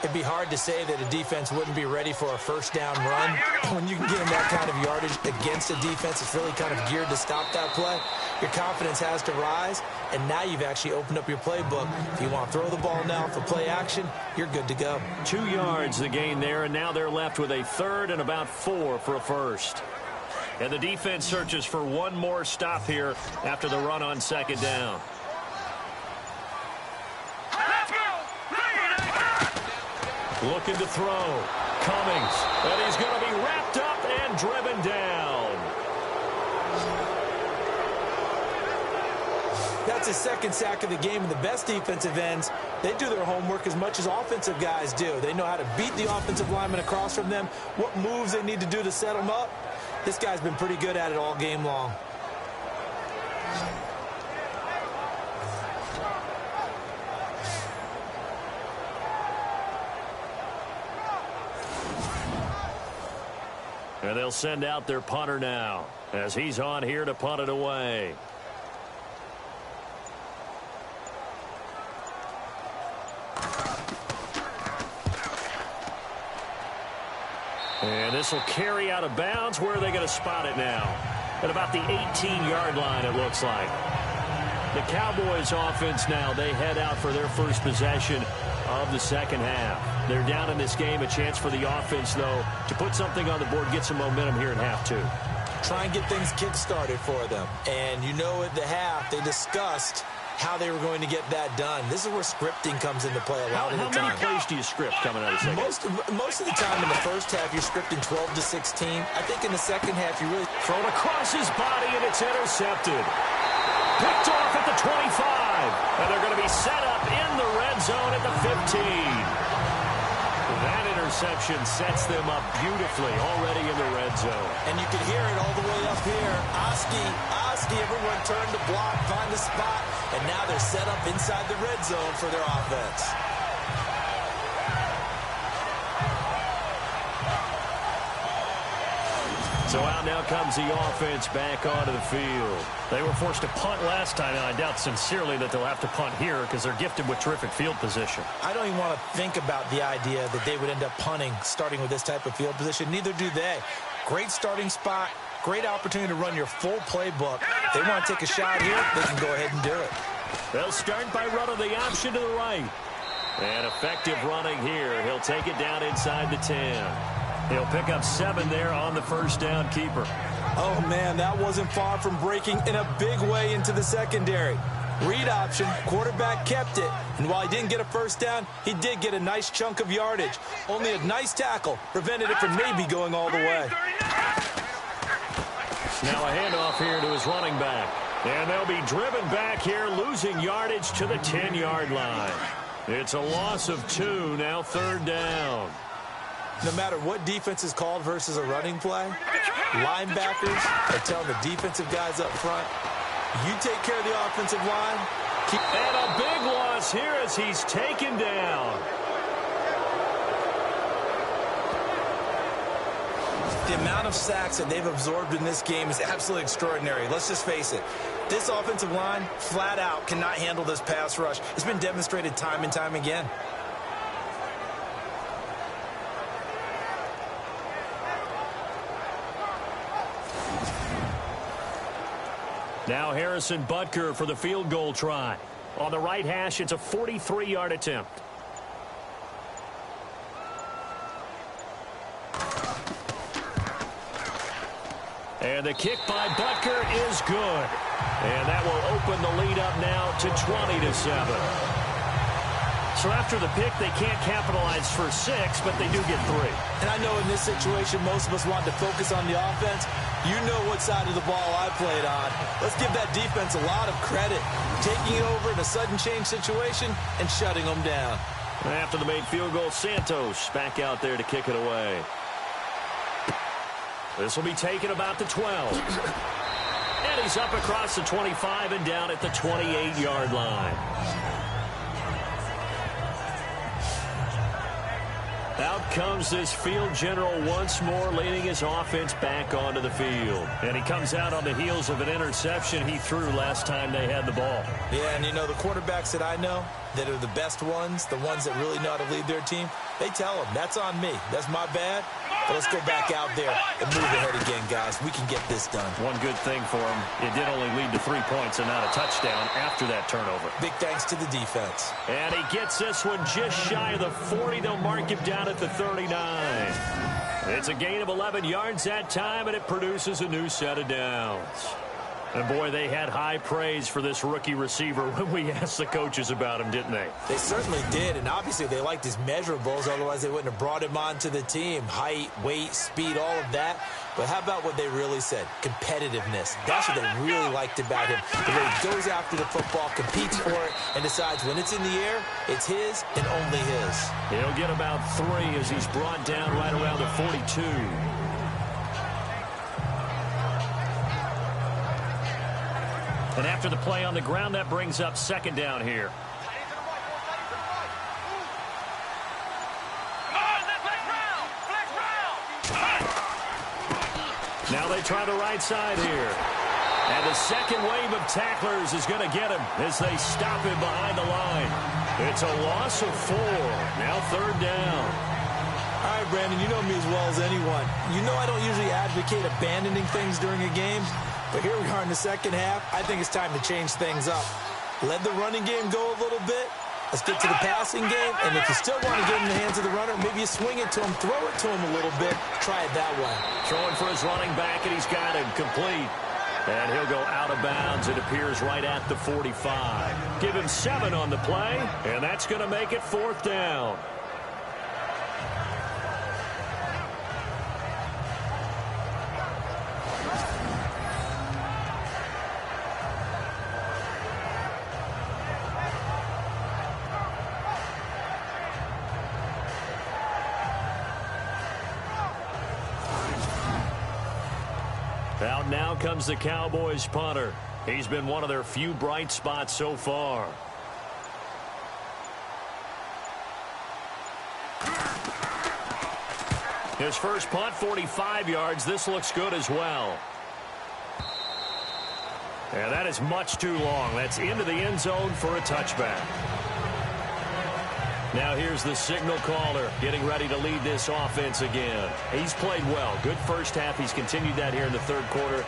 Speaker 3: It'd be hard to say that a defense wouldn't be ready for a 1st down run. When you can get them that kind of yardage against a defense that's really kind of geared to stop that play, your confidence has to rise, and now you've actually opened up your playbook. If you want to throw the ball now for play action, you're good to go.
Speaker 2: 2 yards the gain there, and now they're left with a 3rd and about 4 for a 1st. And the defense searches for one more stop here after the run on 2nd down. Looking to throw. Cummings. And he's going to be wrapped up and driven down.
Speaker 3: That's his 2nd sack of the game, and the best defensive ends, they do their homework as much as offensive guys do. They know how to beat the offensive lineman across from them, what moves they need to do to set them up. This guy's been pretty good at it all game long.
Speaker 2: And they'll send out their punter now as he's on here to punt it away. And this will carry out of bounds. Where are they going to spot it now? At about the 18-yard line, it looks like. The Cowboys offense now, they head out for their first possession of the 2nd half. They're down in this game. A chance for the offense, though, to put something on the board, get some momentum here in half 2.
Speaker 3: Try and get things kick-started for them. And you know at the half, they discussed how they were going to get that done. This is where scripting comes into play a lot of the time.
Speaker 2: How many plays do you script coming out of the 2nd?
Speaker 3: Most of the time in the 1st half, you're scripting 12 to 16. I think in the 2nd half, you really
Speaker 2: thrown across his body, and it's intercepted. Picked off at the 25. And they're going to be set up in the red zone at the 15. That interception sets them up beautifully already in the red zone.
Speaker 3: And you can hear it all the way up here. Oski, everyone turned to block, find a spot, and now they're set up inside the red zone for their offense.
Speaker 2: So out now comes the offense back onto the field.
Speaker 5: They were forced to punt last time, and I doubt sincerely that they'll have to punt here because they're gifted with terrific field position.
Speaker 3: I don't even want to think about the idea that they would end up punting starting with this type of field position. Neither do they. Great starting spot, great opportunity to run your full playbook. If they want to take a shot here, they can go ahead and do it.
Speaker 2: They'll start by running the option to the right. And effective running here. He'll take it down inside the 10. He'll pick up 7 there on the 1st down keeper.
Speaker 3: Oh, man, that wasn't far from breaking in a big way into the secondary. Read option, quarterback kept it, and while he didn't get a 1st down, he did get a nice chunk of yardage. Only a nice tackle prevented it from maybe going all the way.
Speaker 2: Now a handoff here to his running back. And they'll be driven back here, losing yardage to the 10-yard line. It's a loss of 2, now 3rd down.
Speaker 3: No matter what defense is called versus a running play, linebackers are telling the defensive guys up front, you take care of the offensive line.
Speaker 2: And a big loss here as he's taken down.
Speaker 3: The amount of sacks that they've absorbed in this game is absolutely extraordinary. Let's just face it. This offensive line, flat out, cannot handle this pass rush. It's been demonstrated time and time again.
Speaker 2: Now Harrison Butker for the field goal try. On the right hash, it's a 43-yard attempt. And the kick by Butker is good. And that will open the lead up now to 20-7. So after the pick, they can't capitalize for 6, but they do get 3.
Speaker 3: And I know in this situation, most of us want to focus on the offense. You know what side of the ball I played on. Let's give that defense a lot of credit. Taking it over in a sudden change situation and shutting them down.
Speaker 2: After the made field goal, Santos back out there to kick it away. This will be taken about the 12. And he's up across the 25 and down at the 28-yard line. Out comes this field general once more, leading his offense back onto the field. And he comes out on the heels of an interception he threw last time they had the ball.
Speaker 3: Yeah, and you know, the quarterbacks that I know that are the best ones, the ones that really know how to lead their team, they tell them, that's on me. That's my bad. But let's go back out there and move ahead again, guys. We can get this done.
Speaker 2: One good thing for him, it did only lead to 3 points and not a touchdown after that turnover.
Speaker 3: Big thanks to the defense.
Speaker 2: And he gets this one just shy of the 40. They'll mark him down at the 39. It's a gain of 11 yards that time, and it produces a new set of downs. And, boy, they had high praise for this rookie receiver when we asked the coaches about him, didn't they?
Speaker 3: They certainly did, and obviously they liked his measurables. Otherwise, they wouldn't have brought him onto the team. Height, weight, speed, all of that. But how about what they really said? Competitiveness. That's what they really liked about him. The way he goes after the football, competes for it, and decides when it's in the air, it's his and only his.
Speaker 2: He'll get about 3 as he's brought down right around the 42. And after the play on the ground, that brings up second down here. Now they try the right side here. And the second wave of tacklers is going to get him as they stop him behind the line. It's a loss of 4. Now third down.
Speaker 3: All right, Brandon, you know me as well as anyone. You know I don't usually advocate abandoning things during a game. But here we are in the second half. I think it's time to change things up. Let the running game go a little bit. Let's get to the passing game. And if you still want to get in the hands of the runner, maybe you swing it to him, throw it to him a little bit. Try it that way.
Speaker 2: Throwing for his running back, and he's got him complete. And he'll go out of bounds. It appears right at the 45. Give him 7 on the play, and that's going to make it 4th down. Out now comes the Cowboys punter. He's been one of their few bright spots so far. His first punt, 45 yards. This looks good as well. And that is much too long. That's into the end zone for a touchback. Now here's the signal caller getting ready to lead this offense again. He's played well. Good first half. He's continued that here in the third quarter.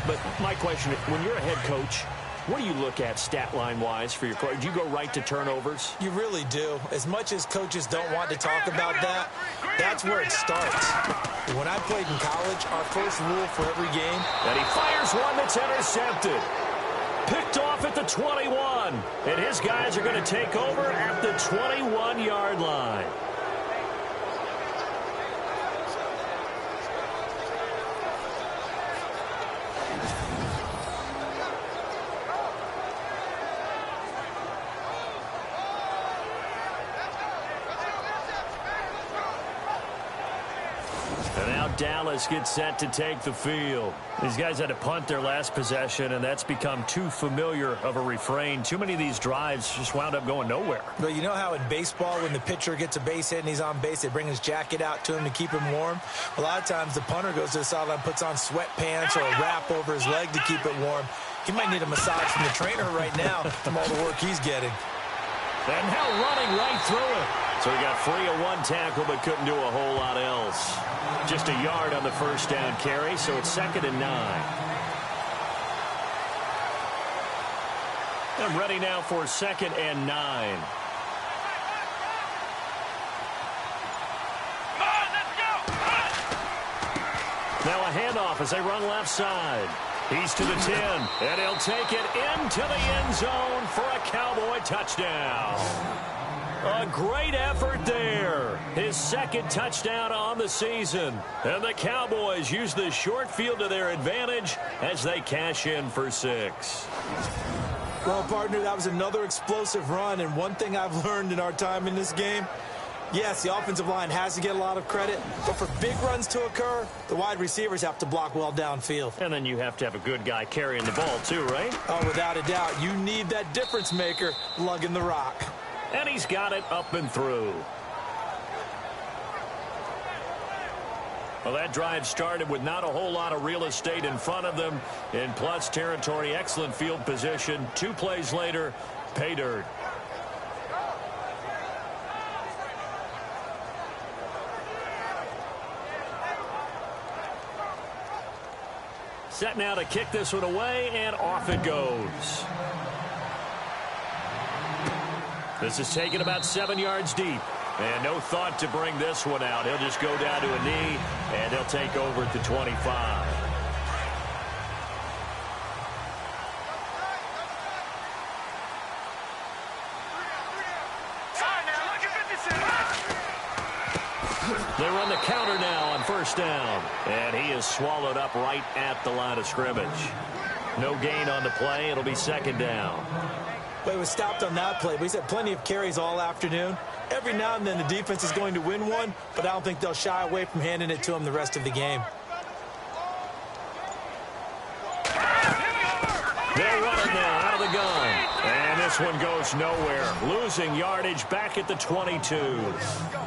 Speaker 2: But my question, when you're a head coach, what do you look at stat line-wise for your coach? Do you go right to turnovers?
Speaker 3: You really do. As much as coaches don't want to talk about that, that's where it starts. When I played in college, our first rule for every game.
Speaker 2: And he fires one that's intercepted. Picked off at the 21. And his guys are going to take over at the 21-yard line. And now Dallas gets set to take the field. These guys had to punt their last possession, and that's become too familiar of a refrain. Too many of these drives just wound up going nowhere.
Speaker 3: But you know how in baseball, when the pitcher gets a base hit and he's on base, they bring his jacket out to him to keep him warm? A lot of times the punter goes to the sideline, puts on sweatpants or a wrap over his leg to keep it warm. He might need a massage from the trainer right now from all the work he's getting.
Speaker 2: And now running right through it. So he got free of one tackle but couldn't do a whole lot else. Just a yard on the first down carry, so it's 2nd and 9. I'm ready now for 2nd and 9. Now a handoff as they run left side. He's to the 10, and he'll take it into the end zone for a Cowboy touchdown. A great effort there. His 2nd touchdown on the season. And the Cowboys use the short field to their advantage as they cash in for 6.
Speaker 3: Well, partner, that was another explosive run, and one thing I've learned in our time in this game, yes, the offensive line has to get a lot of credit, but for big runs to occur, the wide receivers have to block well downfield.
Speaker 2: And then you have to have a good guy carrying the ball too, right?
Speaker 3: Oh, without a doubt. You need that difference maker lugging the rock.
Speaker 2: And he's got it up and through. Well, that drive started with not a whole lot of real estate in front of them. In plus territory, excellent field position. 2 plays later, pay dirt. Set now to kick this one away, and off it goes. This is taken about 7 yards deep. And no thought to bring this one out. He'll just go down to a knee, and he'll take over at the 25. They run the counter now on first down. And he is swallowed up right at the line of scrimmage. No gain on the play. It'll be 2nd down.
Speaker 3: Well, he was stopped on that play, but he's had plenty of carries all afternoon. Every now and then the defense is going to win one, but I don't think they'll shy away from handing it to him the rest of the game.
Speaker 2: They'll run it now out of the gun. And this one goes nowhere. Losing yardage back at the 22.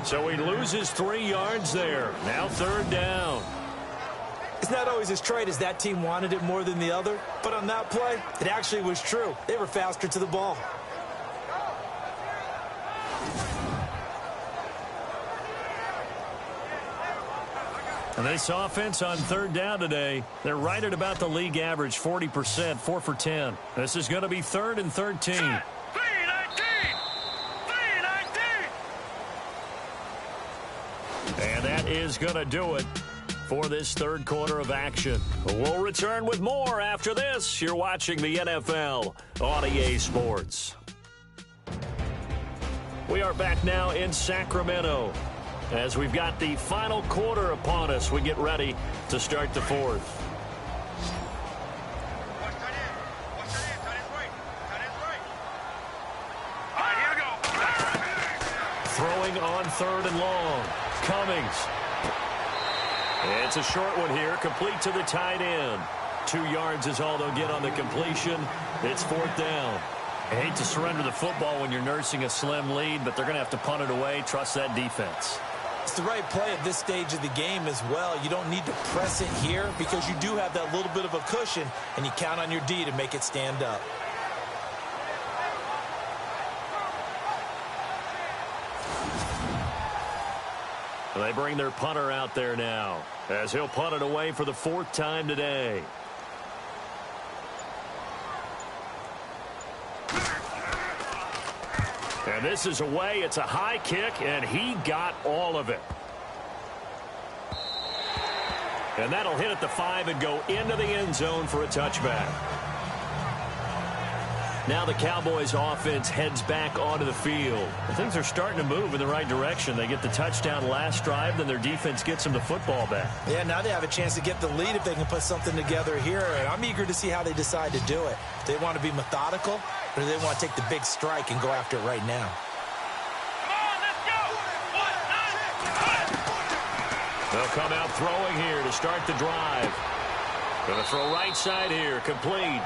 Speaker 2: So he loses 3 yards there. Now 3rd down.
Speaker 3: It's not always as straight as that team wanted it more than the other, but on that play, it actually was true. They were faster to the ball.
Speaker 2: And this offense on 3rd down today, they're right at about the league average, 40%, 4 for 10. This is going to be 3rd and 13.
Speaker 1: 3-19!
Speaker 2: And that is going to do it for this 3rd quarter of action. We'll return with more after this. You're watching the NFL on EA Sports. We are back now in Sacramento. As we've got the final quarter upon us, we get ready to start the 4th. Throwing on 3rd and long. Cummings. It's a short one here, complete to the tight end. 2 yards is all they'll get on the completion. It's 4th down. I hate to surrender the football when you're nursing a slim lead, but they're going to have to punt it away. Trust that defense.
Speaker 3: It's the right play at this stage of the game as well. You don't need to press it here because you do have that little bit of a cushion, and you count on your D to make it stand up.
Speaker 2: They bring their punter out there now as he'll punt it away for the 4th time today. And this is away. It's a high kick, and he got all of it. And that'll hit at the 5 and go into the end zone for a touchback. Now the Cowboys offense heads back onto the field. Things are starting to move in the right direction. They get the touchdown last drive, then their defense gets them the football back.
Speaker 3: Yeah, now they have a chance to get the lead if they can put something together here, and I'm eager to see how they decide to do it. Do they want to be methodical, or do they want to take the big strike and go after it right now?
Speaker 1: Come on, let's go! 1, 9, 5.
Speaker 2: They'll come out throwing here to start the drive. Going to throw right side here, complete.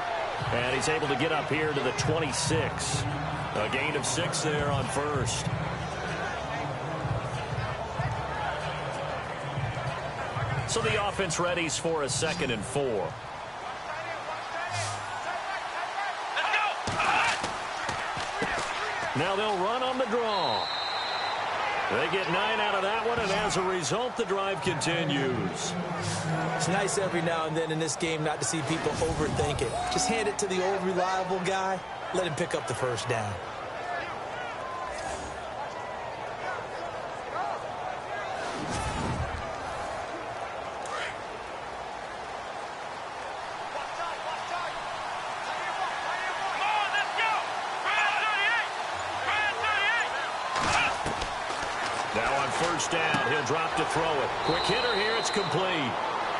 Speaker 2: And he's able to get up here to the 26. A gain of 6 there on first. So the offense readies for a 2nd and 4. Now they'll run on the draw. They get 9 out of that one, and as a result, the drive continues.
Speaker 3: It's nice every now and then in this game not to see people overthink it. Just hand it to the old reliable guy. Let him pick up the first down.
Speaker 2: First down, he'll drop to throw it. Quick hitter here, it's complete.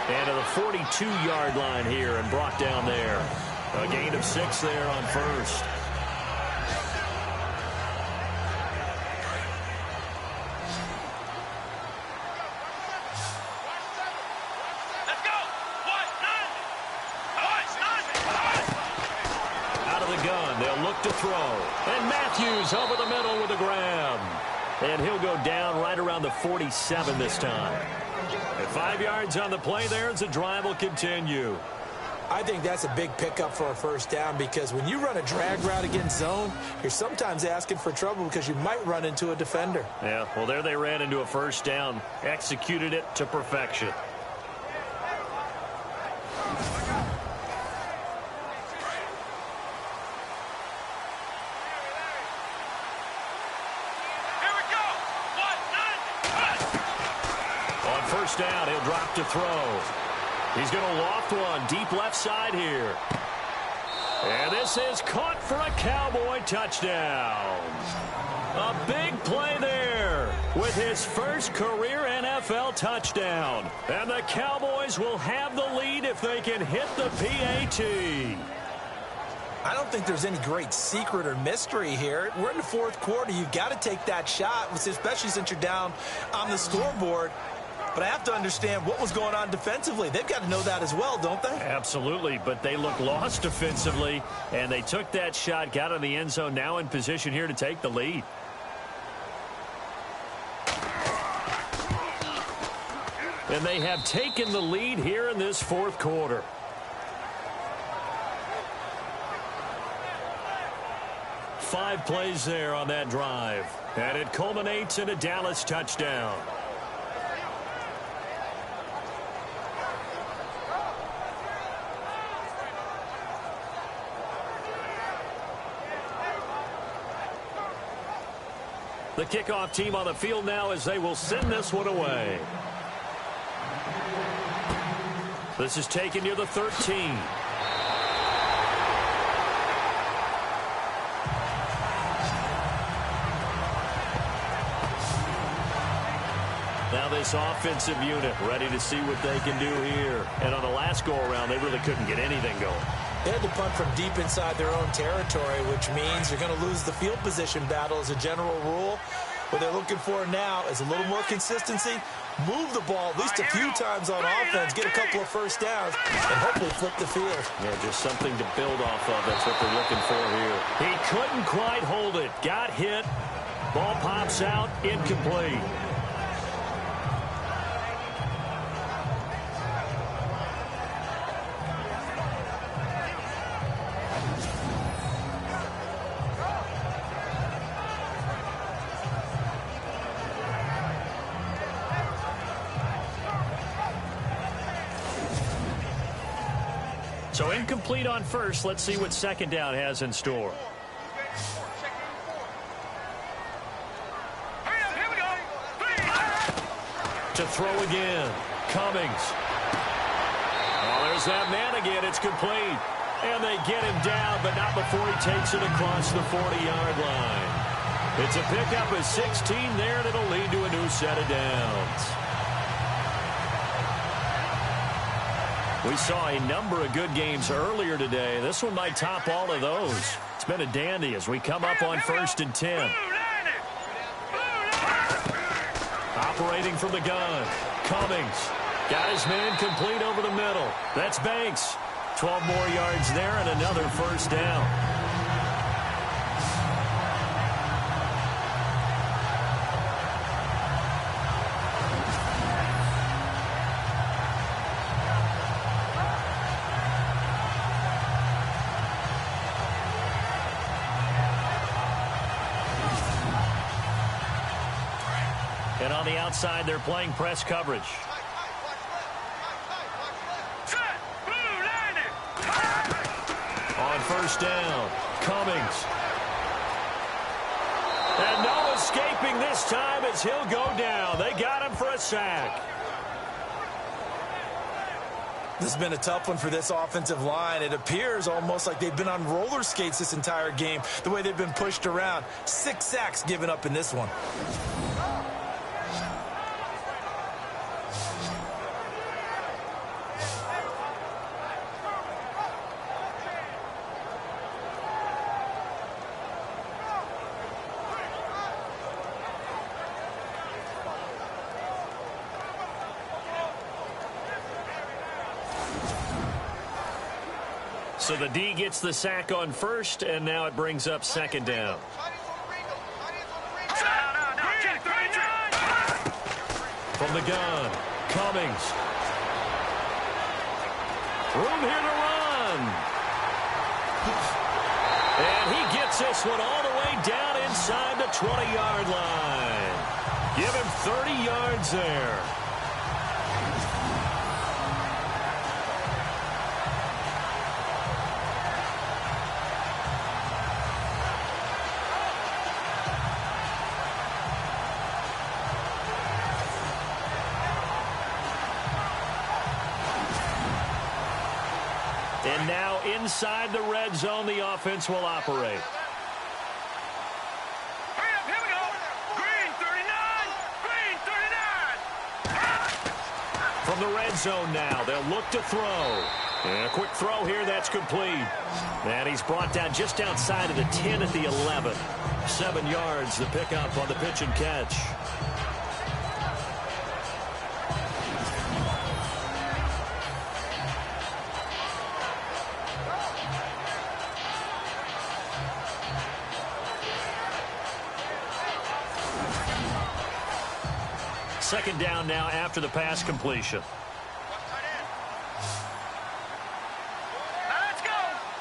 Speaker 2: And to the 42-yard line here and brought down there. A gain of 6 there on first.
Speaker 1: Let's go.
Speaker 2: Out of the gun, they'll look to throw. And Matthews over the middle with a grab. And he'll go down right around the 47 this time. At 5 yards on the play there as the drive will continue.
Speaker 3: I think that's a big pickup for a first down because when you run a drag route against zone, you're sometimes asking for trouble because you might run into a defender.
Speaker 2: Yeah, well, there they ran into a first down. Executed it to perfection. First down, he'll drop to throw. He's going to loft one deep left side here. And this is caught for a Cowboy touchdown. A big play there with his first career NFL touchdown. And the Cowboys will have the lead if they can hit the PAT.
Speaker 3: I don't think there's any great secret or mystery here. We're in the 4th quarter. You've got to take that shot, especially since you're down on the scoreboard. But I have to understand what was going on defensively. They've got to know that as well, don't they?
Speaker 2: Absolutely, but they look lost defensively, and they took that shot, got in the end zone, now in position here to take the lead. And they have taken the lead here in this 4th quarter. Five plays there on that drive, and it culminates in a Dallas touchdown. The kickoff team on the field now as they will send this one away. This is taken near the 13. Now this offensive unit ready to see what they can do here. And on the last go-around, they really couldn't get anything going.
Speaker 3: They had to punt from deep inside their own territory, which means you're going to lose the field position battle as a general rule. What they're looking for now is a little more consistency, move the ball at least a few times on offense, get a couple of first downs, and hopefully flip the field.
Speaker 2: Yeah, just something to build off of. That's what they're looking for here. He couldn't quite hold it. Got hit. Ball pops out. Incomplete. So incomplete on first. Let's see what second down has in store.
Speaker 1: Here we go.
Speaker 2: To throw again. Cummings. Oh, there's that man again. It's complete. And they get him down, but not before he takes it across the 40-yard line. It's a pickup of 16 there, and it'll lead to a new set of downs. We saw a number of good games earlier today. This one might top all of those. It's been a dandy as we come up on 1st and 10. Operating from the gun. Cummings got his man complete over the middle. That's Banks. 12 more yards there and another first down. And on the outside, they're playing press coverage. On first down, Cummings. And no escaping this time as he'll go down. They got him for a sack.
Speaker 3: This has been a tough one for this offensive line. It appears almost like they've been on roller skates this entire game, the way they've been pushed around. 6 sacks given up in this one.
Speaker 2: So the D gets the sack on first, and now it brings up second down. From the gun, Cummings. Room here to run. And he gets this one all the way down inside the 20-yard line. Give him 30 yards there. And now inside the red zone, the offense will operate.
Speaker 1: Hurry up, here we go. Green 39. Green 39.
Speaker 2: From the red zone now, they'll look to throw. And a quick throw here, that's complete. And he's brought down just outside of the 10 at the 11. 7 yards, the pickup on the pitch and catch. Second down now after the pass completion.
Speaker 1: Now let's go.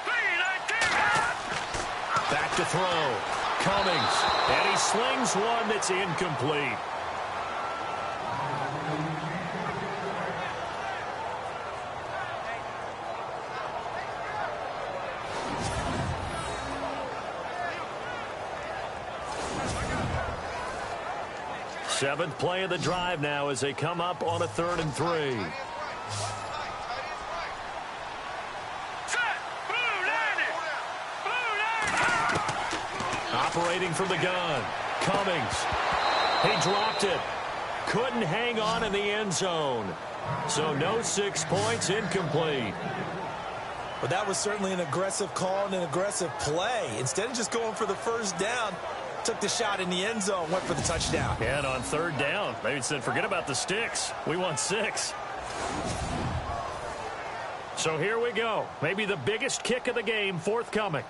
Speaker 1: 3-19.
Speaker 2: Back to throw. Cummings. And he slings one that's incomplete. Seventh play of the drive now as they come up on a 3rd and 3.
Speaker 1: Set. Blue landed. Blue landed.
Speaker 2: Operating from the gun. Cummings. He dropped it. Couldn't hang on in the end zone. So no 6 points, incomplete.
Speaker 3: But that was certainly an aggressive call and an aggressive play. Instead of just going for the first down, took the shot in the end zone, went for the touchdown.
Speaker 2: And on 3rd down, they said, forget about the sticks. We want 6. So here we go. Maybe the biggest kick of the game forthcoming.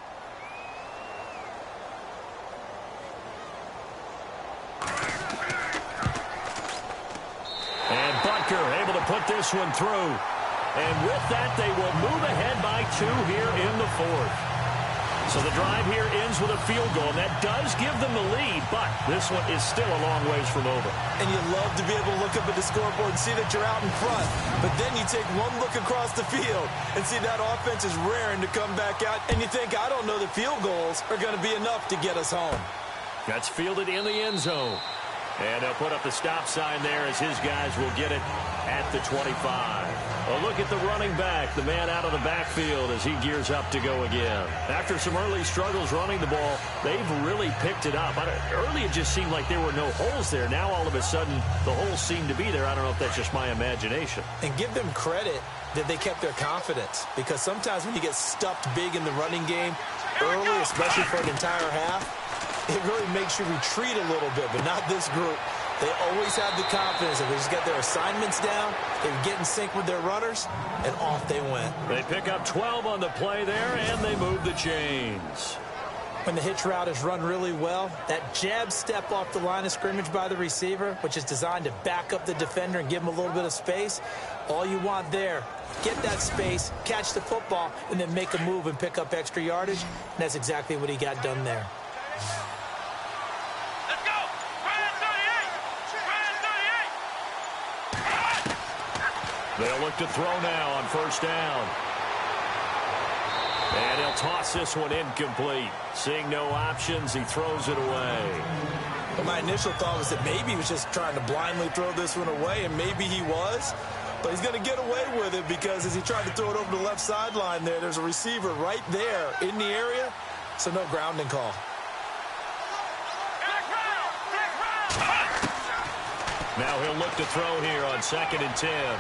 Speaker 2: And Butker able to put this one through. And with that, they will move ahead by 2 here in the 4th. So the drive here ends with a field goal, and that does give them the lead, but this one is still a long ways from over.
Speaker 3: And you love to be able to look up at the scoreboard and see that you're out in front, but then you take one look across the field and see that offense is raring to come back out, and you think, I don't know that field goals are going to be enough to get us home.
Speaker 2: That's fielded in the end zone. And they'll put up the stop sign there as his guys will get it at the 25. A look at the running back, the man out of the backfield as he gears up to go again. After some early struggles running the ball, they've really picked it up. Early it just seemed like there were no holes there. Now all of a sudden the holes seem to be there. I don't know if that's just my imagination.
Speaker 3: And give them credit that they kept their confidence, because sometimes when you get stuffed big in the running game early, especially for an entire half, it really makes you retreat a little bit, but not this group. They always have the confidence that they just get their assignments down, they get in sync with their runners, and off they went.
Speaker 2: They pick up 12 on the play there, and they move the chains.
Speaker 3: When the hitch route is run really well, that jab step off the line of scrimmage by the receiver, which is designed to back up the defender and give him a little bit of space, all you want there, get that space, catch the football, and then make a move and pick up extra yardage, and that's exactly what he got done there.
Speaker 1: Let's go! Brand 38! Brand 38!
Speaker 2: They'll look to throw now on first down. And he'll toss this one incomplete. Seeing no options, he throws it away.
Speaker 3: Well, my initial thought was that maybe he was just trying to blindly throw this one away, and maybe he was. But he's going to get away with it because as he tried to throw it over the left sideline there's a receiver right there in the area, so no grounding call.
Speaker 2: Now he'll look to throw here on 2nd and 10.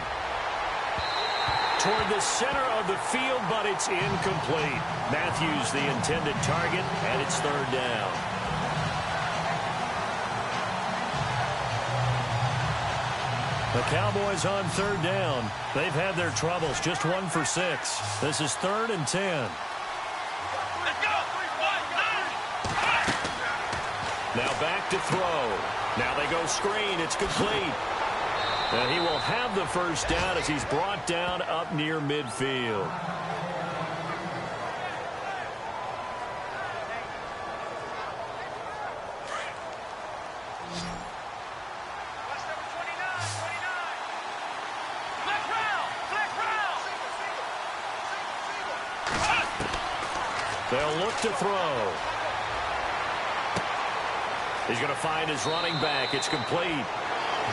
Speaker 2: Toward the center of the field, but it's incomplete. Matthews the intended target, and it's 3rd down. The Cowboys on 3rd down. They've had their troubles, just 1 for 6. This is 3rd and 10.
Speaker 1: Let's go!
Speaker 2: Now back to throw. Now they go screen. It's complete. And he will have the first down as he's brought down up near midfield. They'll look to throw. He's going to find his running back. It's complete.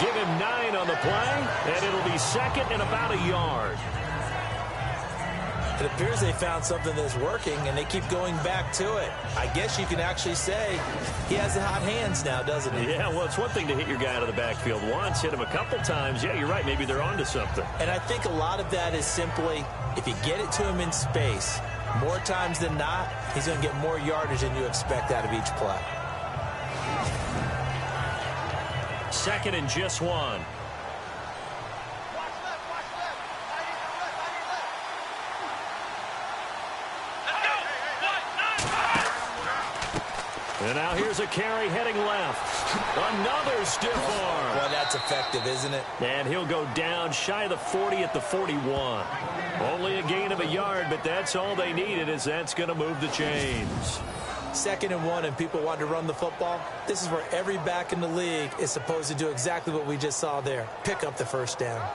Speaker 2: Give him 9 on the play, and it'll be 2nd and about a yard.
Speaker 3: It appears they found something that's working, and they keep going back to it. I guess you can actually say he has the hot hands now, doesn't he?
Speaker 2: Yeah, well, it's one thing to hit your guy out of the backfield once, hit him a couple times. Yeah, you're right. Maybe they're onto something.
Speaker 3: And I think a lot of that is simply if you get it to him in space, more times than not, he's going to get more yardage than you expect out of each play.
Speaker 2: 2nd and just 1. And now here's a carry heading left. Another stiff arm.
Speaker 3: Well, that's effective, isn't it?
Speaker 2: And he'll go down shy of the 40 at the 41. Only a gain of a yard, but that's all they needed, as that's going to move the chains.
Speaker 3: 2nd and 1, and people want to run the football. This is where every back in the league is supposed to do exactly what we just saw there. Pick up the first down.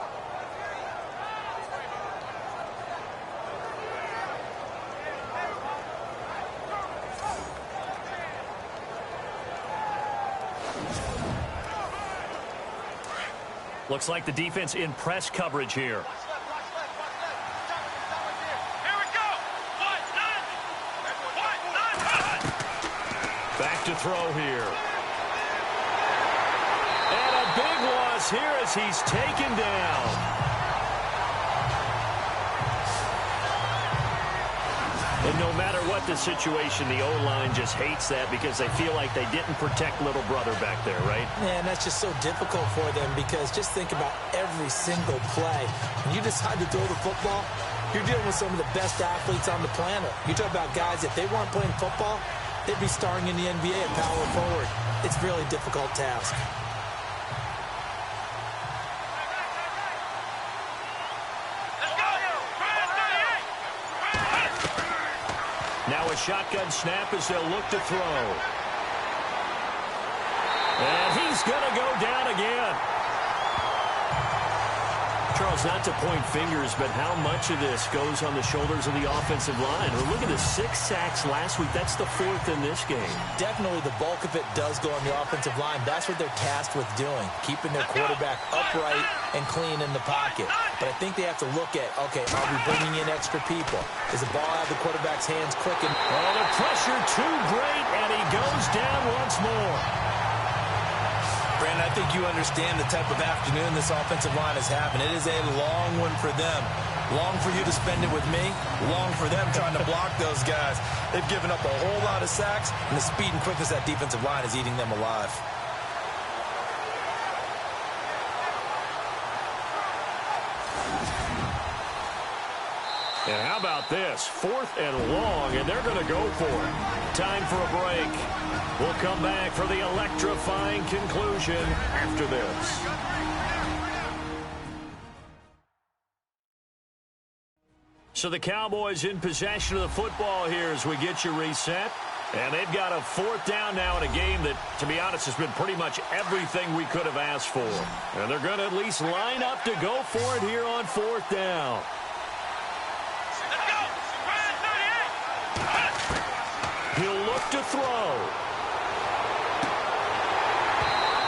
Speaker 2: Looks like the defense in press coverage here. Back to throw here. And a big loss here as he's taken down. And no matter what the situation, the O-line just hates that because they feel like they didn't protect little brother back there, right?
Speaker 3: Man, that's just so difficult for them because just think about every single play. When you decide to throw the football, you're dealing with some of the best athletes on the planet. You talk about guys, if they weren't playing football, they'd be starring in the NBA at power forward. It's a really difficult task.
Speaker 2: Now a shotgun snap as they'll look to throw. And he's going to go down again. Charles, not to point fingers, but how much of this goes on the shoulders of the offensive line? Or look at the 6 sacks last week. That's the 4th in this game.
Speaker 3: Definitely the bulk of it does go on the offensive line. That's what they're tasked with doing, keeping their quarterback upright and clean in the pocket. But I think they have to look at, okay, are we bringing in extra people? Is the ball out of the quarterback's hands quick?
Speaker 2: Oh, the pressure too great, and he goes down once more.
Speaker 3: Brandon, I think you understand the type of afternoon this offensive line is having. It is a long one for them. Long for you to spend it with me. Long for them trying to block those guys. They've given up a whole lot of sacks, and the speed and quickness of that defensive line is eating them alive.
Speaker 2: And how about this? 4th and long, and they're going to go for it. Time for a break. We'll come back for the electrifying conclusion after this. So the Cowboys in possession of the football here as we get you reset. And they've got a 4th down now in a game that, to be honest, has been pretty much everything we could have asked for. And they're going to at least line up to go for it here on 4th down. He'll look to throw.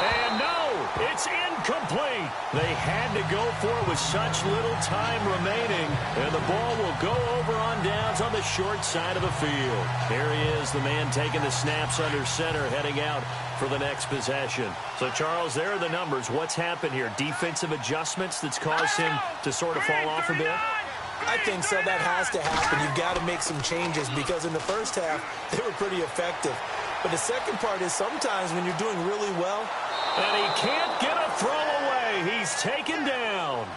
Speaker 2: And no, it's incomplete. They had to go for it with such little time remaining. And the ball will go over on downs on the short side of the field. Here he is, the man taking the snaps under center, heading out for the next possession. So, Charles, there are the numbers. What's happened here? Defensive adjustments that's caused him to sort of fall off a bit?
Speaker 3: I think so. That has to happen. You've got to make some changes because in the first half, they were pretty effective. But the second part is sometimes when you're doing really well,
Speaker 2: and he can't get a throw away. He's taken down.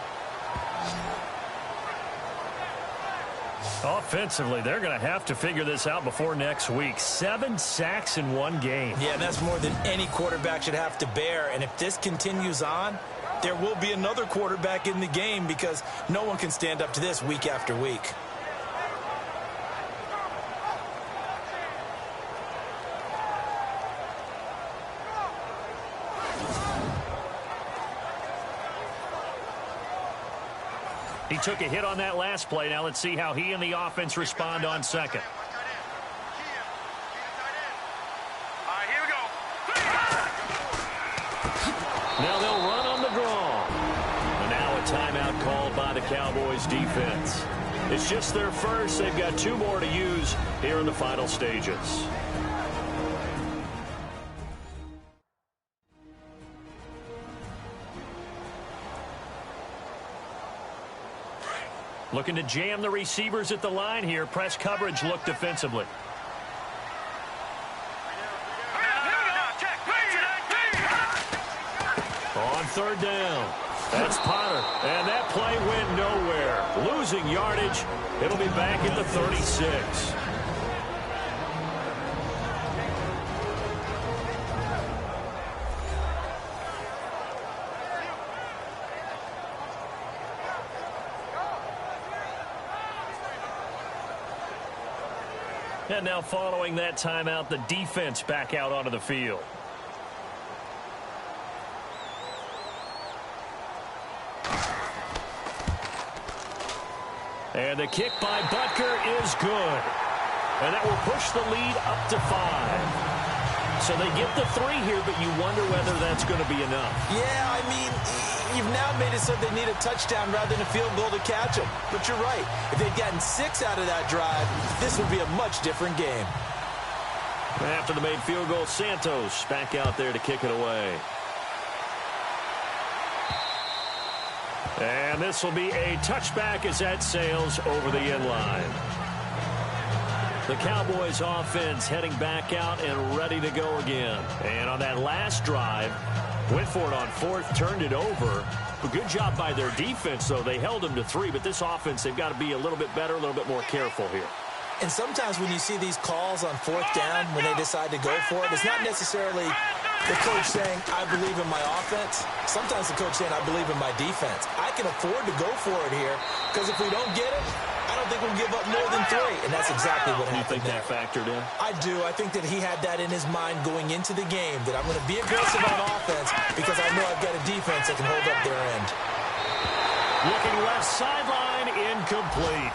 Speaker 5: Offensively, they're going to have to figure this out before next week. 7 sacks in one game.
Speaker 3: Yeah, and that's more than any quarterback should have to bear. And if this continues on, there will be another quarterback in the game because no one can stand up to this week after week.
Speaker 5: He took a hit on that last play. Now let's see how he and the offense respond on second.
Speaker 2: Now they'll run on the draw. And now a timeout called by the Cowboys defense. It's just their first. They've got 2 more to use here in the final stages.
Speaker 5: Looking to jam the receivers at the line here. Press coverage look defensively.
Speaker 2: On 3rd down. That's Potter. And that play went nowhere. Losing yardage. It'll be back at the 36.
Speaker 5: And now following that timeout, the defense back out onto the field. And the kick by Butker is good. And that will push the lead up to 5. So they get the 3 here, but you wonder whether that's going to be enough.
Speaker 3: Yeah, I mean, you've now made it so they need a touchdown rather than a field goal to catch them. But you're right. If they'd gotten 6 out of that drive, this would be a much different game.
Speaker 2: After the made field goal, Santos back out there to kick it away. And this will be a touchback as that sails over the end line. The Cowboys offense heading back out and ready to go again. And on that last drive, went for it on 4th, turned it over. A good job by their defense, though. They held them to 3, but this offense, they've got to be a little bit better, a little bit more careful here.
Speaker 3: And sometimes when you see these calls on 4th down, when they decide to go for it, it's not necessarily the coach saying, I believe in my offense. Sometimes the coach saying, I believe in my defense. I can afford to go for it here because if we don't get it, I don't think we'll give up more than 3. And that's exactly what happened.
Speaker 2: You think that factored in?
Speaker 3: I do. I think that he had that in his mind going into the game, that I'm going to be aggressive on offense because I know I've got a defense that can hold up their end.
Speaker 2: Looking left sideline, incomplete.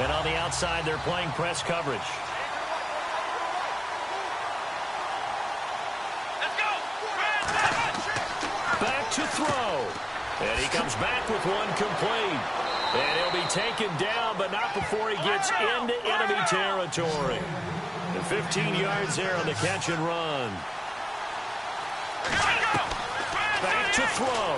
Speaker 5: And on the outside, they're playing press coverage.
Speaker 2: Back to throw. And he comes back with one complete. And he'll be taken down, but not before he gets into enemy territory. And 15 yards there on the catch and run. Back to throw.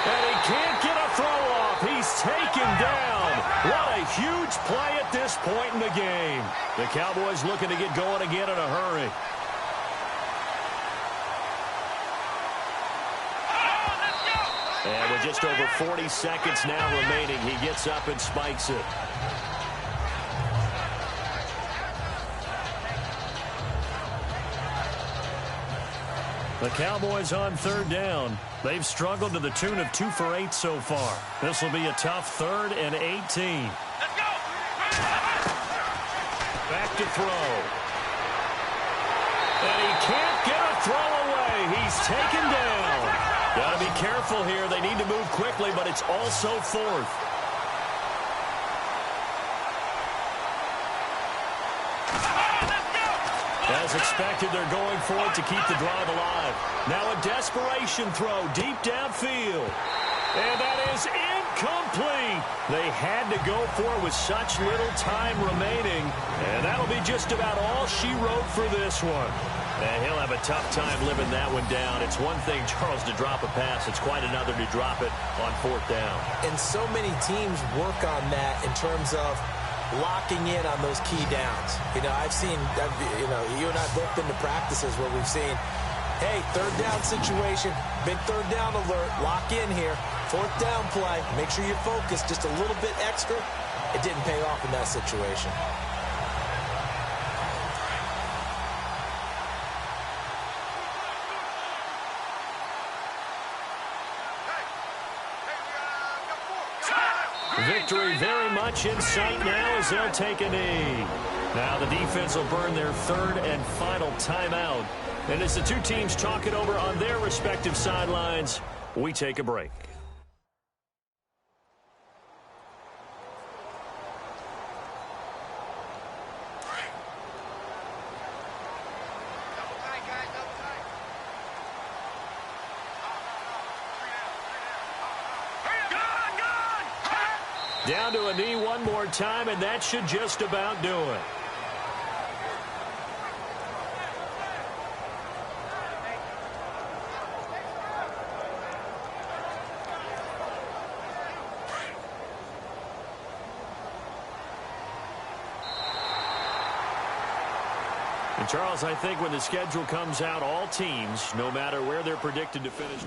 Speaker 2: And he can't get a throw off. He's taken down. What a huge play at this point in the game. The Cowboys looking to get going again in a hurry. With just over 40 seconds now remaining, he gets up and spikes it. The Cowboys on third down. They've struggled to the tune of 2 for 8 so far. This will be a tough 3rd and 18.
Speaker 1: Let's go!
Speaker 2: Back to throw. And he can't get a throw away. He's taken down. Got to be careful here. They need to move quickly, but it's also 4th. As expected, they're going for it to keep the drive alive. Now a desperation throw deep downfield. And that is incomplete. They had to go for it with such little time remaining. And that'll be just about all she wrote for this one. And he'll have a tough time living that one down. It's one thing, Charles, to drop a pass. It's quite another to drop it on 4th down.
Speaker 3: And so many teams work on that in terms of locking in on those key downs. You know, I've seen, you and I both been to practices where we've seen, hey, 3rd down situation, big 3rd down alert, lock in here, 4th down play, make sure you're focused just a little bit extra. It didn't pay off in that situation.
Speaker 2: Victory very much in sight now as they'll take a knee. Now the defense will burn their 3rd and final timeout. And as the two teams talk it over on their respective sidelines, we take a break. Down to a knee one more time, and that should just about do it. And Charles, I think when the schedule comes out, all teams, no matter where they're predicted to finish,